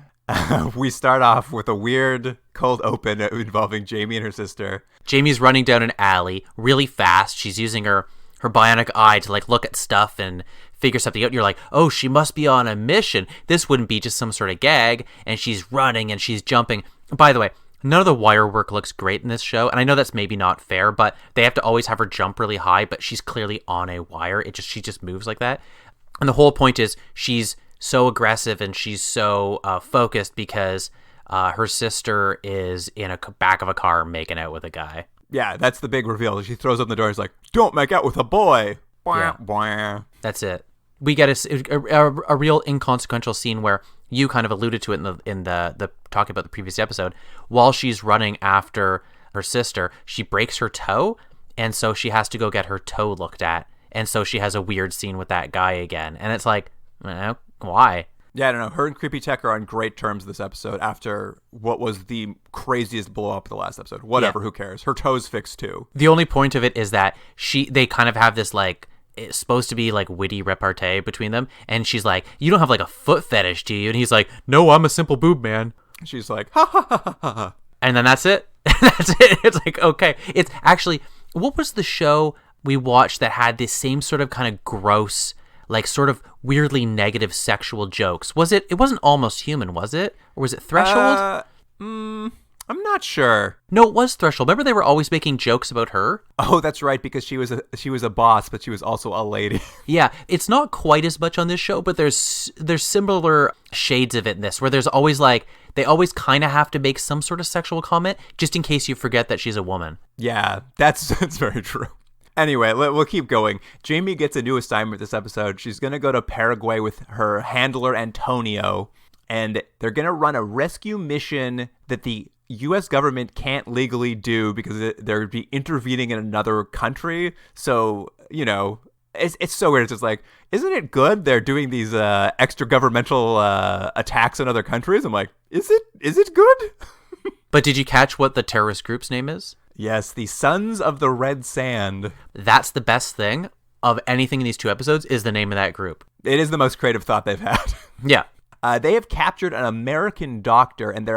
we start off with a weird cold open involving Jamie and her sister. Jamie's running down an alley really fast. She's using her bionic eye to, like, look at stuff and figure something out. And you're like, oh, she must be on a mission. This wouldn't be just some sort of gag. And she's running and she's jumping. By the way, none of the wire work looks great in this show. And I know that's maybe not fair, but they have to always have her jump really high. But she's clearly on a wire. She just moves like that. And the whole point is she's so aggressive and she's so focused because her sister is in a back of a car making out with a guy. Yeah, that's the big reveal. She throws open the door and is like, don't make out with a boy. Yeah. Bwah. That's it. We get a real inconsequential scene where you kind of alluded to it in the talking about the previous episode. While she's running after her sister, she breaks her toe, and so she has to go get her toe looked at. And so she has a weird scene with that guy again. And it's like, why? Yeah, I don't know. Her and Creepy Tech are on great terms this episode after what was the craziest blow up of the last episode. Whatever, Who cares? Her toe's fixed too. The only point of it is that they kind of have this, like, it's supposed to be like witty repartee between them. And she's like, you don't have like a foot fetish, do you? And he's like, no, I'm a simple boob man. She's like, ha ha ha ha ha. And then that's it. That's it. It's like, okay. It's actually, what was the show we watched that had this same sort of kind of gross, like, sort of weirdly negative sexual jokes? It wasn't Almost Human, was it? Or was it Threshold? I'm not sure. No, it was Threshold. Remember they were always making jokes about her? Oh, that's right, because she was a boss, but she was also a lady. Yeah, it's not quite as much on this show, but there's similar shades of it in this, where there's always, like, they always kind of have to make some sort of sexual comment, just in case you forget that she's a woman. Yeah, that's very true. Anyway, we'll keep going. Jamie gets a new assignment this episode. She's going to go to Paraguay with her handler, Antonio. and they're going to run a rescue mission that the U.S. government can't legally do because they'd be intervening in another country. So, you know, it's so weird. It's just like, isn't it good they're doing these extra governmental attacks on other countries? I'm like, is it good? But did you catch what the terrorist group's name is? Yes, the Sons of the Red Sand. That's the best thing of anything in these 2 episodes is the name of that group. It is the most creative thought they've had. Yeah. They have captured an American doctor, and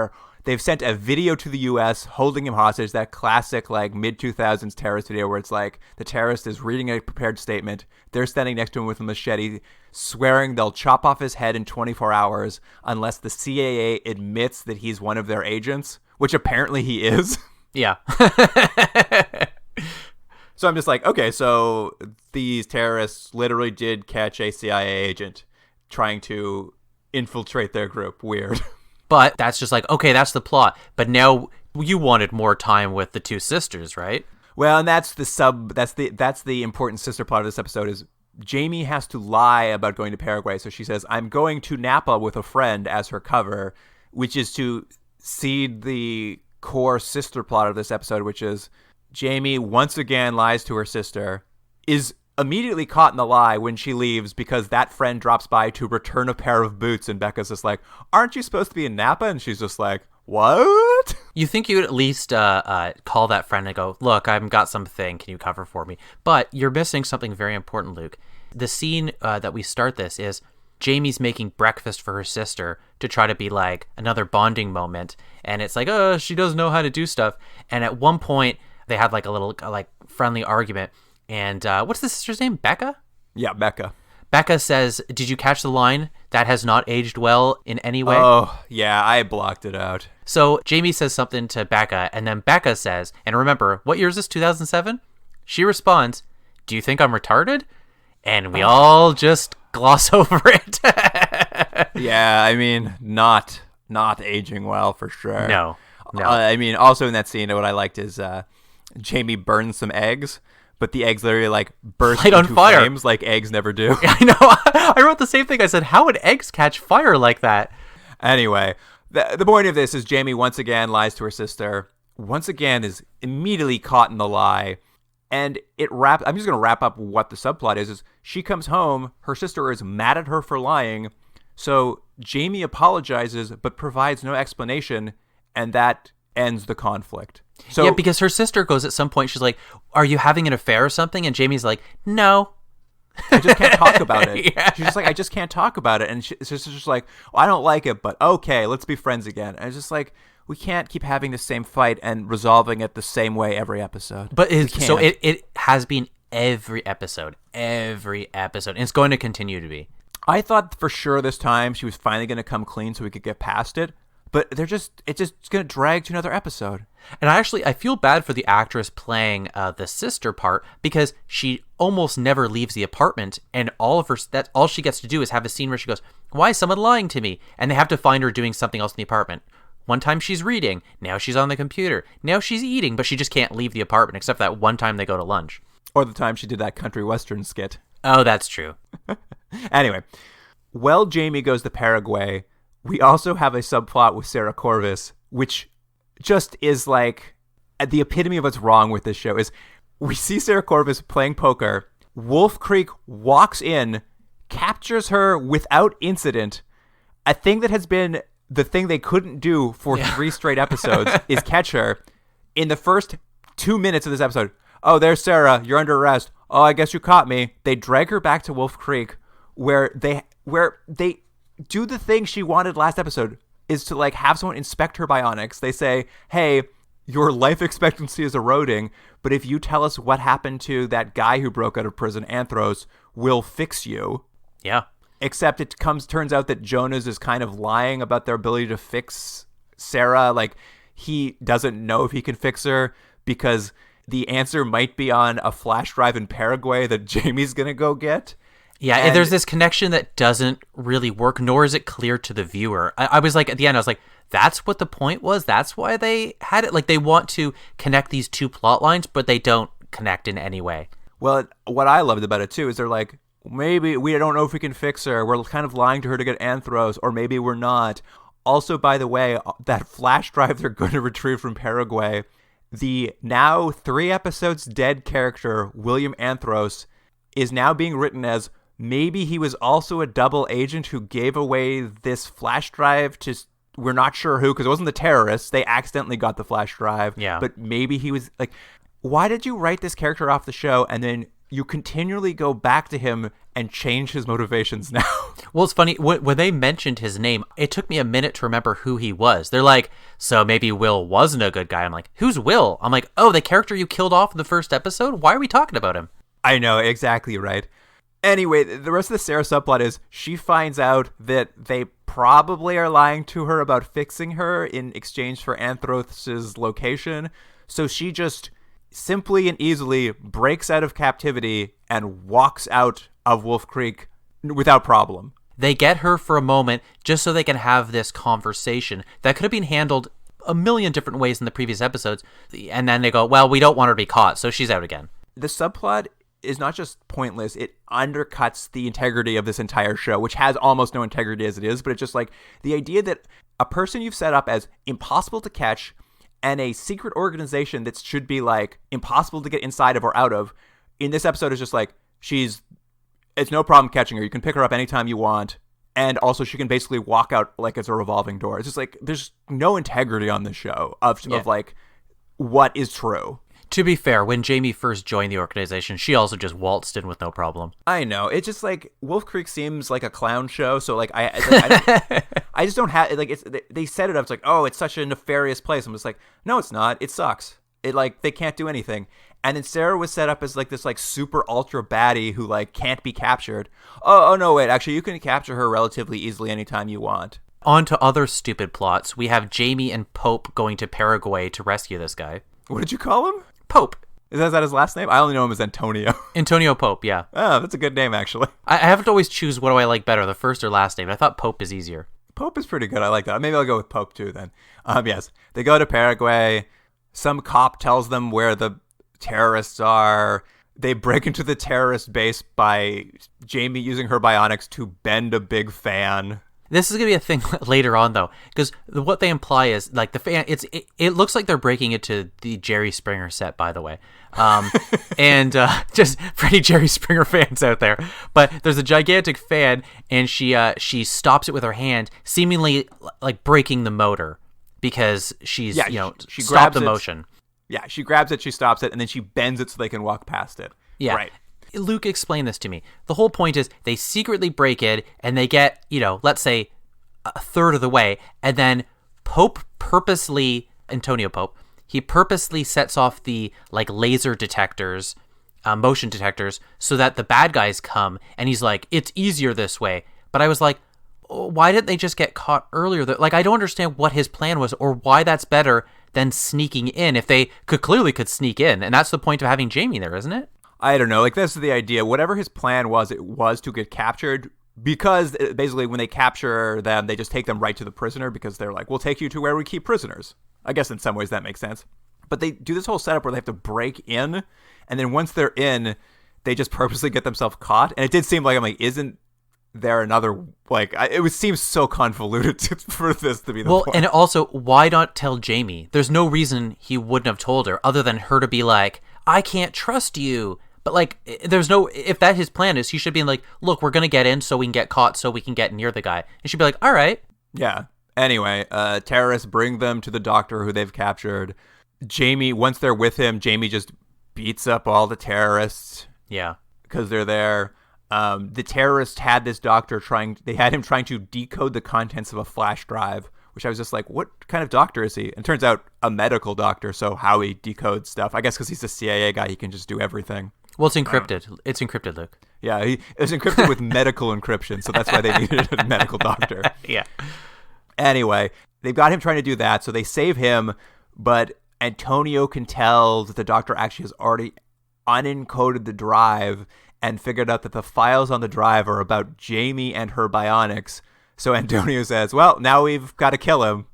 they've sent a video to the U.S. holding him hostage, that classic like mid-2000s terrorist video where it's like the terrorist is reading a prepared statement, they're standing next to him with a machete, swearing they'll chop off his head in 24 hours unless the CIA admits that he's one of their agents, which apparently he is. Yeah. So I'm just like, okay, so these terrorists literally did catch a CIA agent trying to infiltrate their group. Weird. But that's just like, okay, that's the plot. But now you wanted more time with the 2 sisters, right? Well, and that's the important sister plot of this episode is Jamie has to lie about going to Paraguay. So she says, I'm going to Napa with a friend as her cover, which is to seed the core sister plot of this episode, which is Jamie once again lies to her sister, is immediately caught in the lie when she leaves because that friend drops by to return a pair of boots, and Becca's just like, aren't you supposed to be in Napa? And she's just like, what? You think you would at least call that friend and go, look, I've got something, can you cover for me? But you're missing something very important, Luke. The scene that we start this is Jamie's making breakfast for her sister to try to be like another bonding moment, and it's like, oh, she doesn't know how to do stuff. And at one point they had like a little like friendly argument, and what's the sister's name? Becca? Yeah, Becca. Becca says, did you catch the line? That has not aged well in any way. Oh, yeah, I blocked it out. So Jamie says something to Becca, and then Becca says, and remember, what year is this, 2007? She responds, do you think I'm retarded? And we all just gloss over it. Yeah, I mean, not aging well for sure. No. I mean, also in that scene, what I liked is Jamie burns some eggs, but the eggs literally like burst Light on into fire. flames like eggs never do. I know. I wrote the same thing. I said, how would eggs catch fire like that? Anyway, the point of this is Jamie once again lies to her sister, once again is immediately caught in the lie. And I'm just going to wrap up what the subplot is she comes home, her sister is mad at her for lying, so Jamie apologizes but provides no explanation, and that ends the conflict. So, yeah, because her sister goes at some point, she's like, are you having an affair or something? And Jamie's like, no. I just can't talk about it. Yeah. She's just like, I just can't talk about it. And she's just like, well, I don't like it, but okay, let's be friends again. And it's just like, we can't keep having the same fight and resolving it the same way every episode. But it has been every episode. And it's going to continue to be. I thought for sure this time she was finally going to come clean so we could get past it. But it's just going to drag to another episode. And I feel bad for the actress playing the sister part because she almost never leaves the apartment, and all she gets to do is have a scene where she goes, "Why is someone lying to me?" And they have to find her doing something else in the apartment. One time she's reading, now she's on the computer, now she's eating, but she just can't leave the apartment except that one time they go to lunch. Or the time she did that country western skit. Oh, that's true. Anyway, while Jamie goes to Paraguay, we also have a subplot with Sarah Corvus, which just is like the epitome of what's wrong with this show. Is we see Sarah Corvus playing poker. Wolf Creek walks in, captures her without incident. A thing that has been the thing they couldn't do for 3 straight episodes is catch her. In the first 2 minutes of this episode, oh, there's Sarah. You're under arrest. Oh, I guess you caught me. They drag her back to Wolf Creek, where they do the thing she wanted last episode, is to like have someone inspect her bionics. They say, hey, your life expectancy is eroding, but if you tell us what happened to that guy who broke out of prison, Anthros, we'll fix you. Yeah. Except it turns out that Jonas is kind of lying about their ability to fix Sarah. Like, he doesn't know if he can fix her because the answer might be on a flash drive in Paraguay that Jamie's going to go get. Yeah, and there's this connection that doesn't really work, nor is it clear to the viewer. I was like, at the end, I was like, that's what the point was? That's why they had it? Like, they want to connect these 2 plot lines, but they don't connect in any way. Well, what I loved about it, too, is they're like, maybe we don't know if we can fix her. We're kind of lying to her to get Anthros, or maybe we're not. Also, by the way, that flash drive they're going to retrieve from Paraguay, the now 3 episodes dead character, William Anthros, is now being written as maybe he was also a double agent who gave away this flash drive to, we're not sure who, because it wasn't the terrorists. They accidentally got the flash drive. Yeah. But maybe he was like, why did you write this character off the show and then you continually go back to him and change his motivations now? Well, it's funny, when they mentioned his name, it took me a minute to remember who he was. They're like, so maybe Will wasn't a good guy. I'm like, who's Will? I'm like, oh, the character you killed off in the first episode? Why are we talking about him? I know, exactly right. Anyway, the rest of the Sarah subplot is she finds out that they probably are lying to her about fixing her in exchange for Anthros' location. So she just simply and easily breaks out of captivity and walks out of Wolf Creek without problem. They get her for a moment just so they can have this conversation that could have been handled a million different ways in the previous episodes. And then they go, well, we don't want her to be caught, so she's out again. The subplot is not just pointless, it undercuts the integrity of this entire show, which has almost no integrity as it is, but it's just like the idea that a person you've set up as impossible to catch and a secret organization that should be like impossible to get inside of or out of, in this episode is just like, it's no problem catching her. You can pick her up anytime you want. And also she can basically walk out like it's a revolving door. It's just like, there's no integrity on the show of like what is true. To be fair, when Jamie first joined the organization, she also just waltzed in with no problem. I know. It's just like Wolf Creek seems like a clown show. So like I just don't have like they set it up. It's like, oh, it's such a nefarious place. I'm just like, no, it's not. It sucks. It like they can't do anything. And then Sarah was set up as like this like super ultra baddie who like can't be captured. Oh no, wait. Actually, you can capture her relatively easily anytime you want. On to other stupid plots. We have Jamie and Pope going to Paraguay to rescue this guy. What did you call him? Pope. Is that his last name? I only know him as Antonio. Antonio Pope, yeah. Oh, that's a good name, actually. I have to always choose what do I like better, the first or last name. I thought Pope is easier. Pope is pretty good. I like that. Maybe I'll go with Pope too then. Yes. They go to Paraguay. Some cop tells them where the terrorists are. They break into the terrorist base by Jamie using her bionics to bend a big fan. This is going to be a thing later on, though, because what they imply is, like, the fan, it looks like they're breaking into the Jerry Springer set, by the way. And just for any Jerry Springer fans out there. But there's a gigantic fan, and she stops it with her hand, seemingly, like, breaking the motor because she's, she stopped the motion. Yeah, she grabs it, she stops it, and then she bends it so they can walk past it. Yeah. Right. Luke explained this to me. The whole point is they secretly break in and they get, let's say a third of the way. And then Antonio Pope, he purposely sets off the like laser detectors, motion detectors, so that the bad guys come. And he's like, it's easier this way. But I was like, why didn't they just get caught earlier? Like, I don't understand what his plan was or why that's better than sneaking in if they could sneak in. And that's the point of having Jamie there, isn't it? I don't know. Like, this is the idea. Whatever his plan was, it was to get captured because basically when they capture them, they just take them right to the prisoner because they're like, we'll take you to where we keep prisoners. I guess in some ways that makes sense. But they do this whole setup where they have to break in. And then once they're in, they just purposely get themselves caught. And it did seem like, I'm like, isn't there another, like, it seems so convoluted for this to be the point. And also, why not tell Jamie? There's no reason he wouldn't have told her other than her to be like, I can't trust you. But, like, if that his plan is, he should be like, look, we're going to get in so we can get caught so we can get near the guy. And she'd be like, all right. Yeah. Anyway, terrorists bring them to the doctor who they've captured. Jamie, once they're with him, Jamie just beats up all the terrorists. Yeah. Because they're there. The terrorists had this doctor trying to decode the contents of a flash drive, which I was just like, what kind of doctor is he? And it turns out a medical doctor, so how he decodes stuff. I guess because he's a CIA guy, he can just do everything. Well, it's encrypted. It's encrypted, Luke. Yeah, it was encrypted with medical encryption, so that's why they needed a medical doctor. Yeah. Anyway, they've got him trying to do that, so they save him, but Antonio can tell that the doctor actually has already unencoded the drive and figured out that the files on the drive are about Jamie and her bionics. So Antonio says, well, now we've got to kill him.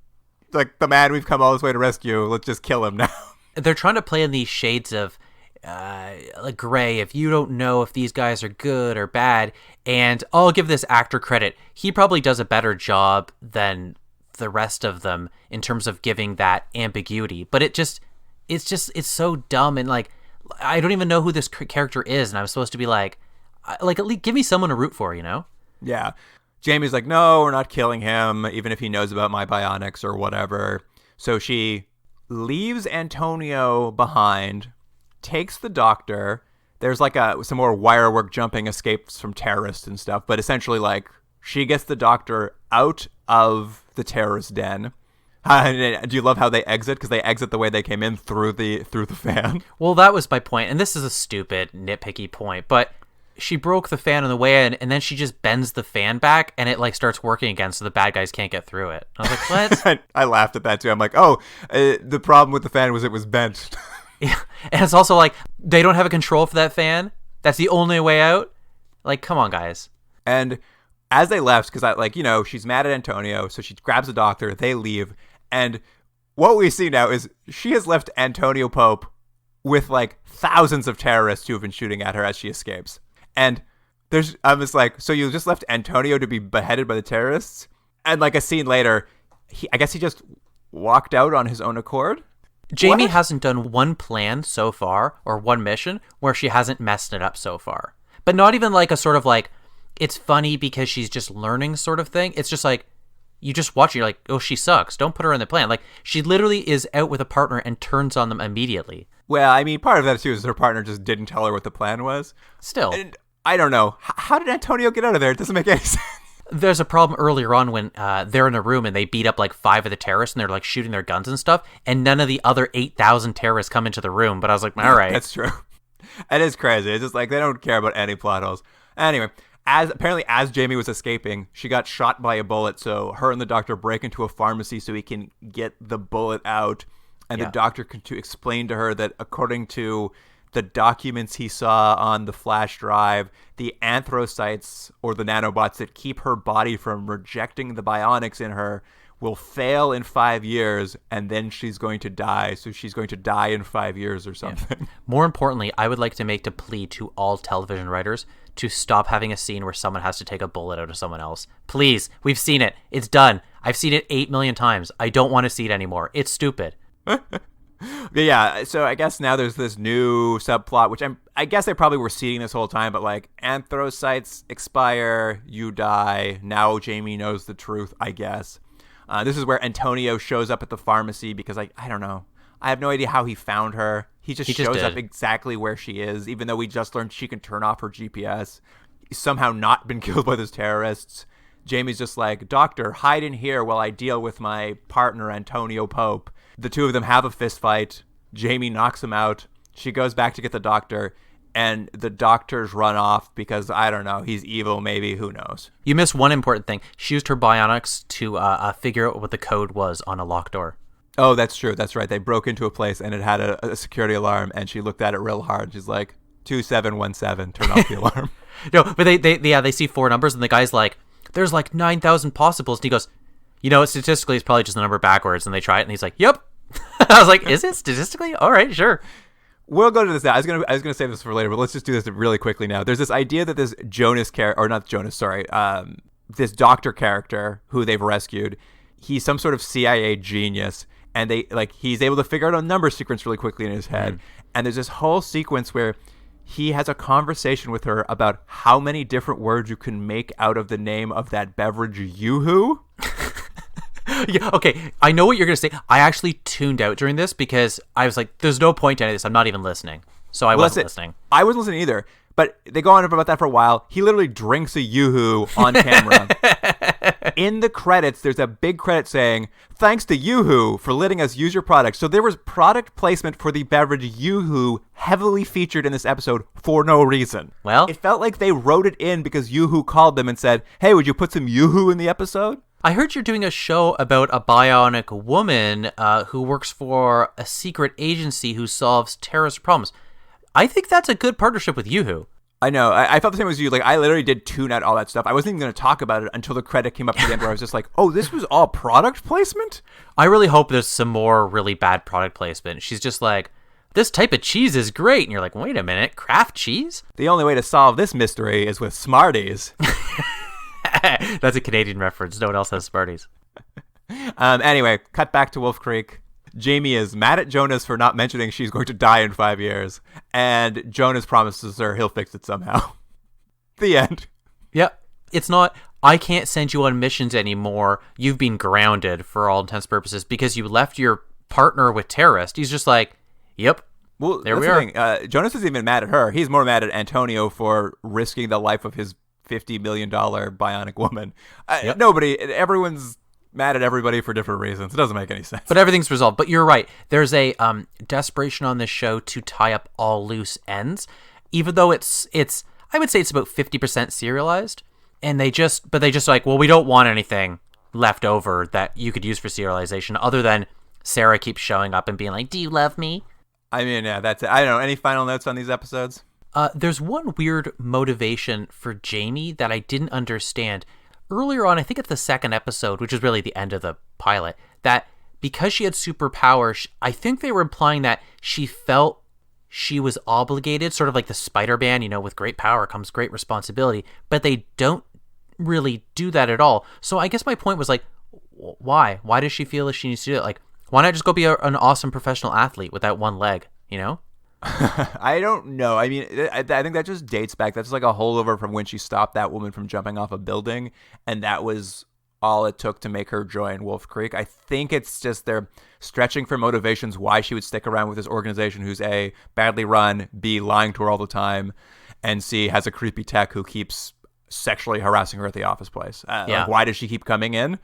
Like, the man we've come all this way to rescue, let's just kill him now. They're trying to play in these shades of like, Gray, if you don't know if these guys are good or bad, and I'll give this actor credit, he probably does a better job than the rest of them in terms of giving that ambiguity. But it's so dumb, and like, I don't even know who this character is, and I'm supposed to be like at least give me someone to root for, you know? Yeah. Jamie's like, no, we're not killing him, even if he knows about my bionics or whatever. So she leaves Antonio behind, takes the doctor. There's like some more wire work jumping escapes from terrorists and stuff, but essentially like she gets the doctor out of the terrorist den. Do you love how they exit? Because they exit the way they came in, through the fan. Well, that was my point, and this is a stupid, nitpicky point, but she broke the fan on the way in, and then she just bends the fan back, and it like starts working again, so the bad guys can't get through it. I was like, what? I laughed at that too. I'm like, the problem with the fan was it was bent. Yeah, and it's also like they don't have a control for that fan. That's the only way out. Like, come on, guys. And as they left, because she's mad at Antonio, so she grabs the doctor. They leave, and what we see now is she has left Antonio Pope with like thousands of terrorists who have been shooting at her as she escapes. And I'm just like, so you just left Antonio to be beheaded by the terrorists? And like a scene later, I guess he just walked out on his own accord? Jamie What? hasn't done one plan so far, or one mission, where she hasn't messed it up so far. But not even like a sort of like, it's funny because she's just learning sort of thing. It's just like, you just watch it, you're like, oh, she sucks. Don't put her in the plan. Like, she literally is out with a partner and turns on them immediately. Well, I mean, part of that too is her partner just didn't tell her what the plan was. Still. And I don't know. How did Antonio get out of there? It doesn't make any sense. There's a problem earlier on when they're in a room and they beat up like 5 of the terrorists and they're like shooting their guns and stuff, and none of the other 8,000 terrorists come into the room. But I was like, all right. That's true. It is crazy. It's just like they don't care about any plot holes. Anyway, as Jamie was escaping, she got shot by a bullet. So her and the doctor break into a pharmacy so he can get the bullet out. And the doctor can explain to her that according to the documents he saw on the flash drive, the anthrocytes, or the nanobots that keep her body from rejecting the bionics in her, will fail in 5 years, and then she's going to die. So she's going to die in 5 years or something. Yeah. More importantly, I would like to make a plea to all television writers to stop having a scene where someone has to take a bullet out of someone else. Please, we've seen it. It's done. I've seen it 8 million times. I don't want to see it anymore. It's stupid. Yeah, so I guess now there's this new subplot, which I guess they probably were seeding this whole time, but like anthrocytes expire, you die. Now Jamie knows the truth, I guess. This is where Antonio shows up at the pharmacy because I don't know. I have no idea how he found her. He just shows up exactly where she is, even though we just learned she can turn off her GPS. He's somehow not been killed by those terrorists. Jamie's just like, doctor, hide in here while I deal with my partner, Antonio Pope. The two of them have a fist fight. Jamie knocks him out. She goes back to get the doctor, and the doctors run off because, I don't know, he's evil, maybe, who knows. You missed one important thing. She used her bionics to figure out what the code was on a locked door. Oh, that's true. That's right. They broke into a place, and it had a security alarm, and she looked at it real hard. She's like, 2717, turn off the alarm. No, but they see 4 numbers, and the guy's like, there's like 9,000 possibles, and he goes, statistically, it's probably just the number backwards, and they try it, and he's like, yep. I was like, is it statistically? All right, sure. We'll go to this now. I was gonna save this for later, but let's just do this really quickly now. There's this idea that this this doctor character who they've rescued, he's some sort of CIA genius, and he's able to figure out a number sequence really quickly in his head. And there's this whole sequence where he has a conversation with her about how many different words you can make out of the name of that beverage, Yoo-hoo. Yeah, okay, I know what you're going to say. I actually tuned out during this because I was like, there's no point to any of this. I'm not even listening. So I wasn't listening. I wasn't listening either. But they go on about that for a while. He literally drinks a Yoo-hoo on camera. In the credits, there's a big credit saying, thanks to Yoo-hoo for letting us use your product. So there was product placement for the beverage Yoo-hoo heavily featured in this episode for no reason. Well, it felt like they wrote it in because Yoo-hoo called them and said, hey, would you put some Yoo-hoo in the episode? I heard you're doing a show about a bionic woman who works for a secret agency who solves terrorist problems. I think that's a good partnership with Yoo-hoo. I know. I felt the same as you. Like, I literally did tune out all that stuff. I wasn't even going to talk about it until the credit came up at the end where I was just like, oh, this was all product placement? I really hope there's some more really bad product placement. She's just like, this type of cheese is great. And you're like, wait a minute, Kraft cheese? The only way to solve this mystery is with Smarties. That's a Canadian reference. No one else has Smarties. Anyway, cut back to Wolf Creek. Jamie is mad at Jonas for not mentioning she's going to die in 5 years, and Jonas promises her he'll fix it somehow. The end. Yep. It's not, I can't send you on missions anymore. You've been grounded for all intents and purposes because you left your partner with terrorists. He's just like, yep. Well, there we are. Jonas isn't even mad at her. He's more mad at Antonio for risking the life of his $50 million bionic woman. Yep. Everyone's mad at everybody for different reasons. It doesn't make any sense. But everything's resolved. But you're right. There's a desperation on this show to tie up all loose ends, even though it's I would say it's about 50% serialized. And they just like, well, we don't want anything left over that you could use for serialization other than Sarah keeps showing up and being like, do you love me? I mean, yeah, that's it. I don't know. Any final notes on these episodes? There's one weird motivation for Jamie that I didn't understand. Earlier on, I think it's the second episode, which is really the end of the pilot, that because she had superpowers, I think they were implying that she felt she was obligated, sort of like the Spider-Man, with great power comes great responsibility, but they don't really do that at all. So I guess my point was like, why? Why does she feel that she needs to do it? Like, why not just go be an awesome professional athlete with that one leg, I don't know. I mean, I think that just dates back. That's like a holdover from when she stopped that woman from jumping off a building, and that was all it took to make her join Wolf Creek. I think it's just they're stretching for motivations why she would stick around with this organization who's A, badly run, B, lying to her all the time, and C, has a creepy tech who keeps sexually harassing her at the office place. Like, why does she keep coming in?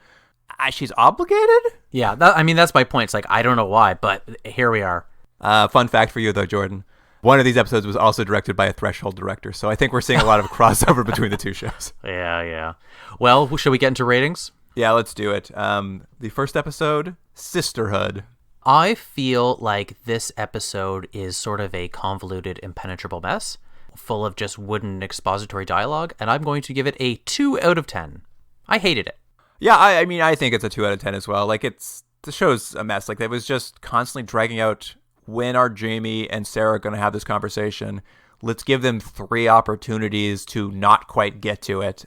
She's obligated? Yeah, that's my point. It's like, I don't know why, but here we are. Fun fact for you, though, Jordan. One of these episodes was also directed by a Threshold director, so I think we're seeing a lot of crossover between the two shows. Yeah. Well, should we get into ratings? Yeah, let's do it. The first episode, Sisterhood. I feel like this episode is sort of a convoluted, impenetrable mess, full of just wooden expository dialogue, and I'm going to give it a 2 out of 10. I hated it. Yeah, I mean, I think it's a 2 out of 10 as well. Like, the show's a mess. Like, it was just constantly dragging out, when are Jamie and Sarah going to have this conversation? Let's give them 3 opportunities to not quite get to it.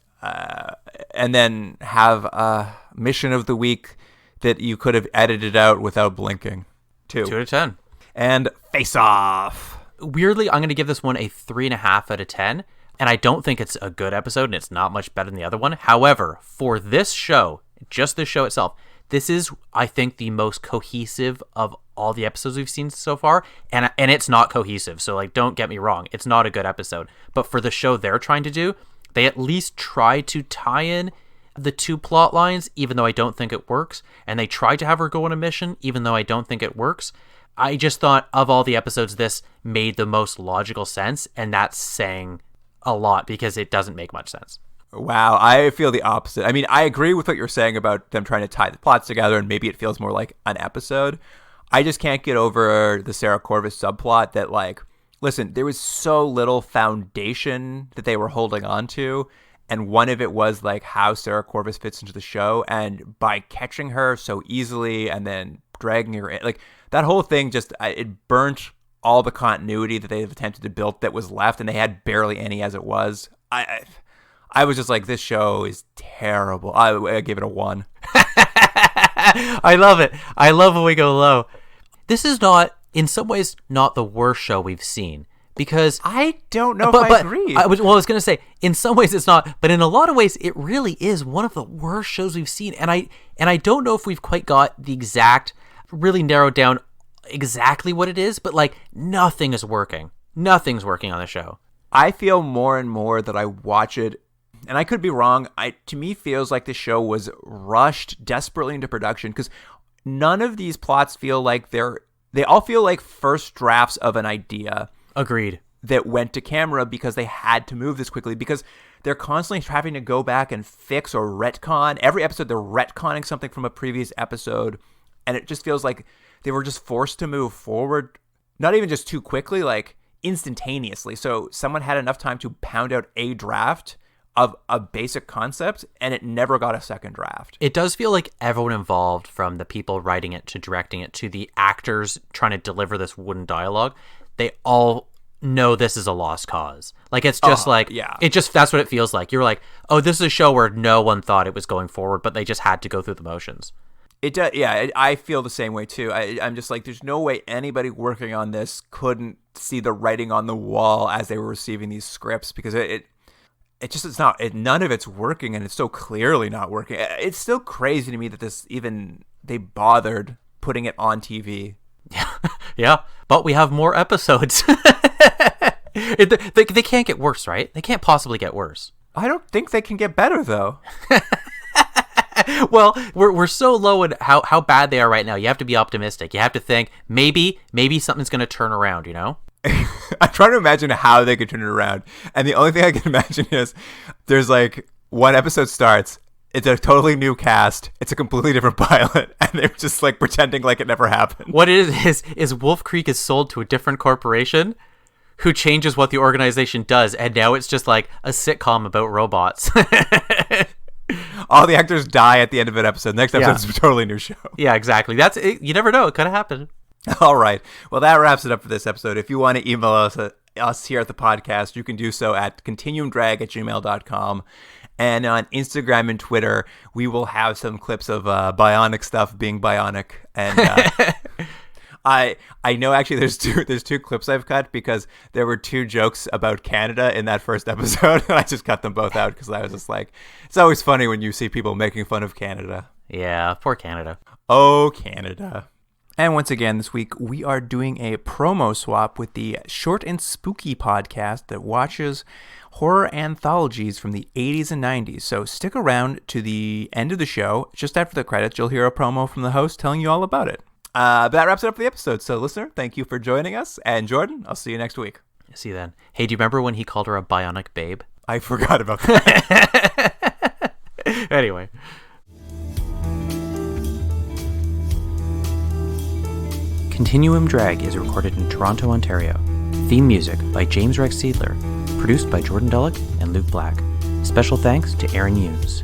And then have a mission of the week that you could have edited out without blinking. 2 out of 10. And Face Off. Weirdly, I'm going to give this one a 3.5 out of 10. And I don't think it's a good episode, and it's not much better than the other one. However, for this show, just this show itself, this is, I think, the most cohesive of all the episodes we've seen so far. And it's not cohesive, so like, don't get me wrong. It's not a good episode. But for the show they're trying to do, they at least try to tie in the 2 plot lines, even though I don't think it works. And they tried to have her go on a mission, even though I don't think it works. I just thought of all the episodes, this made the most logical sense. And that's saying a lot because it doesn't make much sense. Wow, I feel the opposite. I mean, I agree with what you're saying about them trying to tie the plots together, and maybe it feels more like an episode. I just can't get over the Sarah Corvus subplot that, like, listen, there was so little foundation that they were holding on to, and one of it was, like, how Sarah Corvus fits into the show, and by catching her so easily and then dragging her in, like, that whole thing just, it burnt all the continuity that they've attempted to build that was left, and they had barely any as it was. I was just like, this show is terrible. I gave it a 1. I love it. I love when we go low. This is not, in some ways, not the worst show we've seen. Because I don't know if I agree. I was going to say, in some ways it's not, but in a lot of ways it really is one of the worst shows we've seen. And I don't know if we've quite got the exact, really narrowed down exactly what it is, but like, nothing is working. Nothing's working on the show. I feel more and more that I watch it, and I could be wrong, to me feels like the show was rushed desperately into production, because none of these plots feel like they all feel like first drafts of an idea. Agreed. That went to camera because they had to move this quickly, because they're constantly having to go back and fix or retcon. Every episode they're retconning something from a previous episode, and it just feels like they were just forced to move forward, not even just too quickly, like instantaneously. So someone had enough time to pound out a draft of a basic concept, and it never got a second draft. It does feel like everyone involved, from the people writing it to directing it to the actors trying to deliver this wooden dialogue, they all know this is a lost cause. Like, it's just that's what it feels like. You're like, oh, this is a show where no one thought it was going forward, but they just had to go through the motions. It does, yeah. I feel the same way too. I'm just like, there's no way anybody working on this couldn't see the writing on the wall as they were receiving these scripts, because none of it's working, and it's so clearly not working. It's still crazy to me that they bothered putting it on TV. Yeah, but we have more episodes. They can't get worse, right? They can't possibly get worse. I don't think they can get better, though. Well, we're so low in how bad they are right now. You have to be optimistic. You have to think maybe something's going to turn around, you know? I'm trying to imagine how they could turn it around. And the only thing I can imagine is there's like one episode starts, it's a totally new cast, it's a completely different pilot, and they're just like pretending like it never happened. What it is Wolf Creek is sold to a different corporation who changes what the organization does, and now it's just like a sitcom about robots. All the actors die at the end of an episode. Next episode's a totally new show. Yeah, exactly. That's it. You never know. It could have happened. All right. Well, that wraps it up for this episode. If you want to email us here at the podcast, you can do so at continuumdrag@gmail.com. And on Instagram and Twitter, we will have some clips of bionic stuff being bionic. And I know actually there's two clips I've cut because there were two jokes about Canada in that first episode, and I just cut them both out because I was just like, it's always funny when you see people making fun of Canada. Yeah, poor Canada. Oh, Canada. And once again, this week, we are doing a promo swap with the Short and Spooky podcast that watches horror anthologies from the 80s and 90s. So stick around to the end of the show. Just after the credits, you'll hear a promo from the host telling you all about it. But that wraps it up for the episode. So, listener, thank you for joining us. And Jordan, I'll see you next week. See you then. Hey, do you remember when he called her a bionic babe? I forgot about that. Anyway. Continuum Drag is recorded in Toronto, Ontario. Theme music by James Rex Seidler. Produced by Jordan Dullock and Luke Black. Special thanks to Aaron Hughes.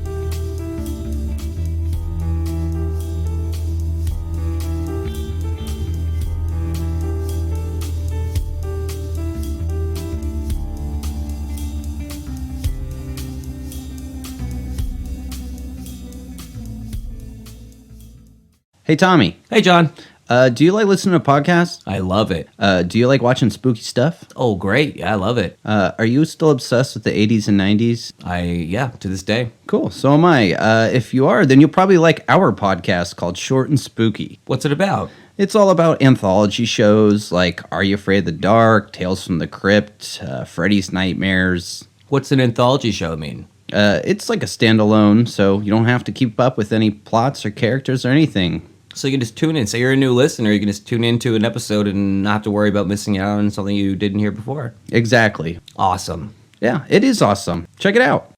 Hey, Tommy. Hey, John. Do you like listening to podcasts? I love it. Do you like watching spooky stuff? Oh, great. Yeah, I love it. Are you still obsessed with the 80s and 90s? Yeah, to this day. Cool. So am I. If you are, then you'll probably like our podcast called Short and Spooky. What's it about? It's all about anthology shows like Are You Afraid of the Dark, Tales from the Crypt, Freddy's Nightmares. What's an anthology show mean? It's like a standalone, so you don't have to keep up with any plots or characters or anything. So you can just tune in. Say you're a new listener, you can just tune into an episode and not have to worry about missing out on something you didn't hear before. Exactly. Awesome. Yeah, it is awesome. Check it out.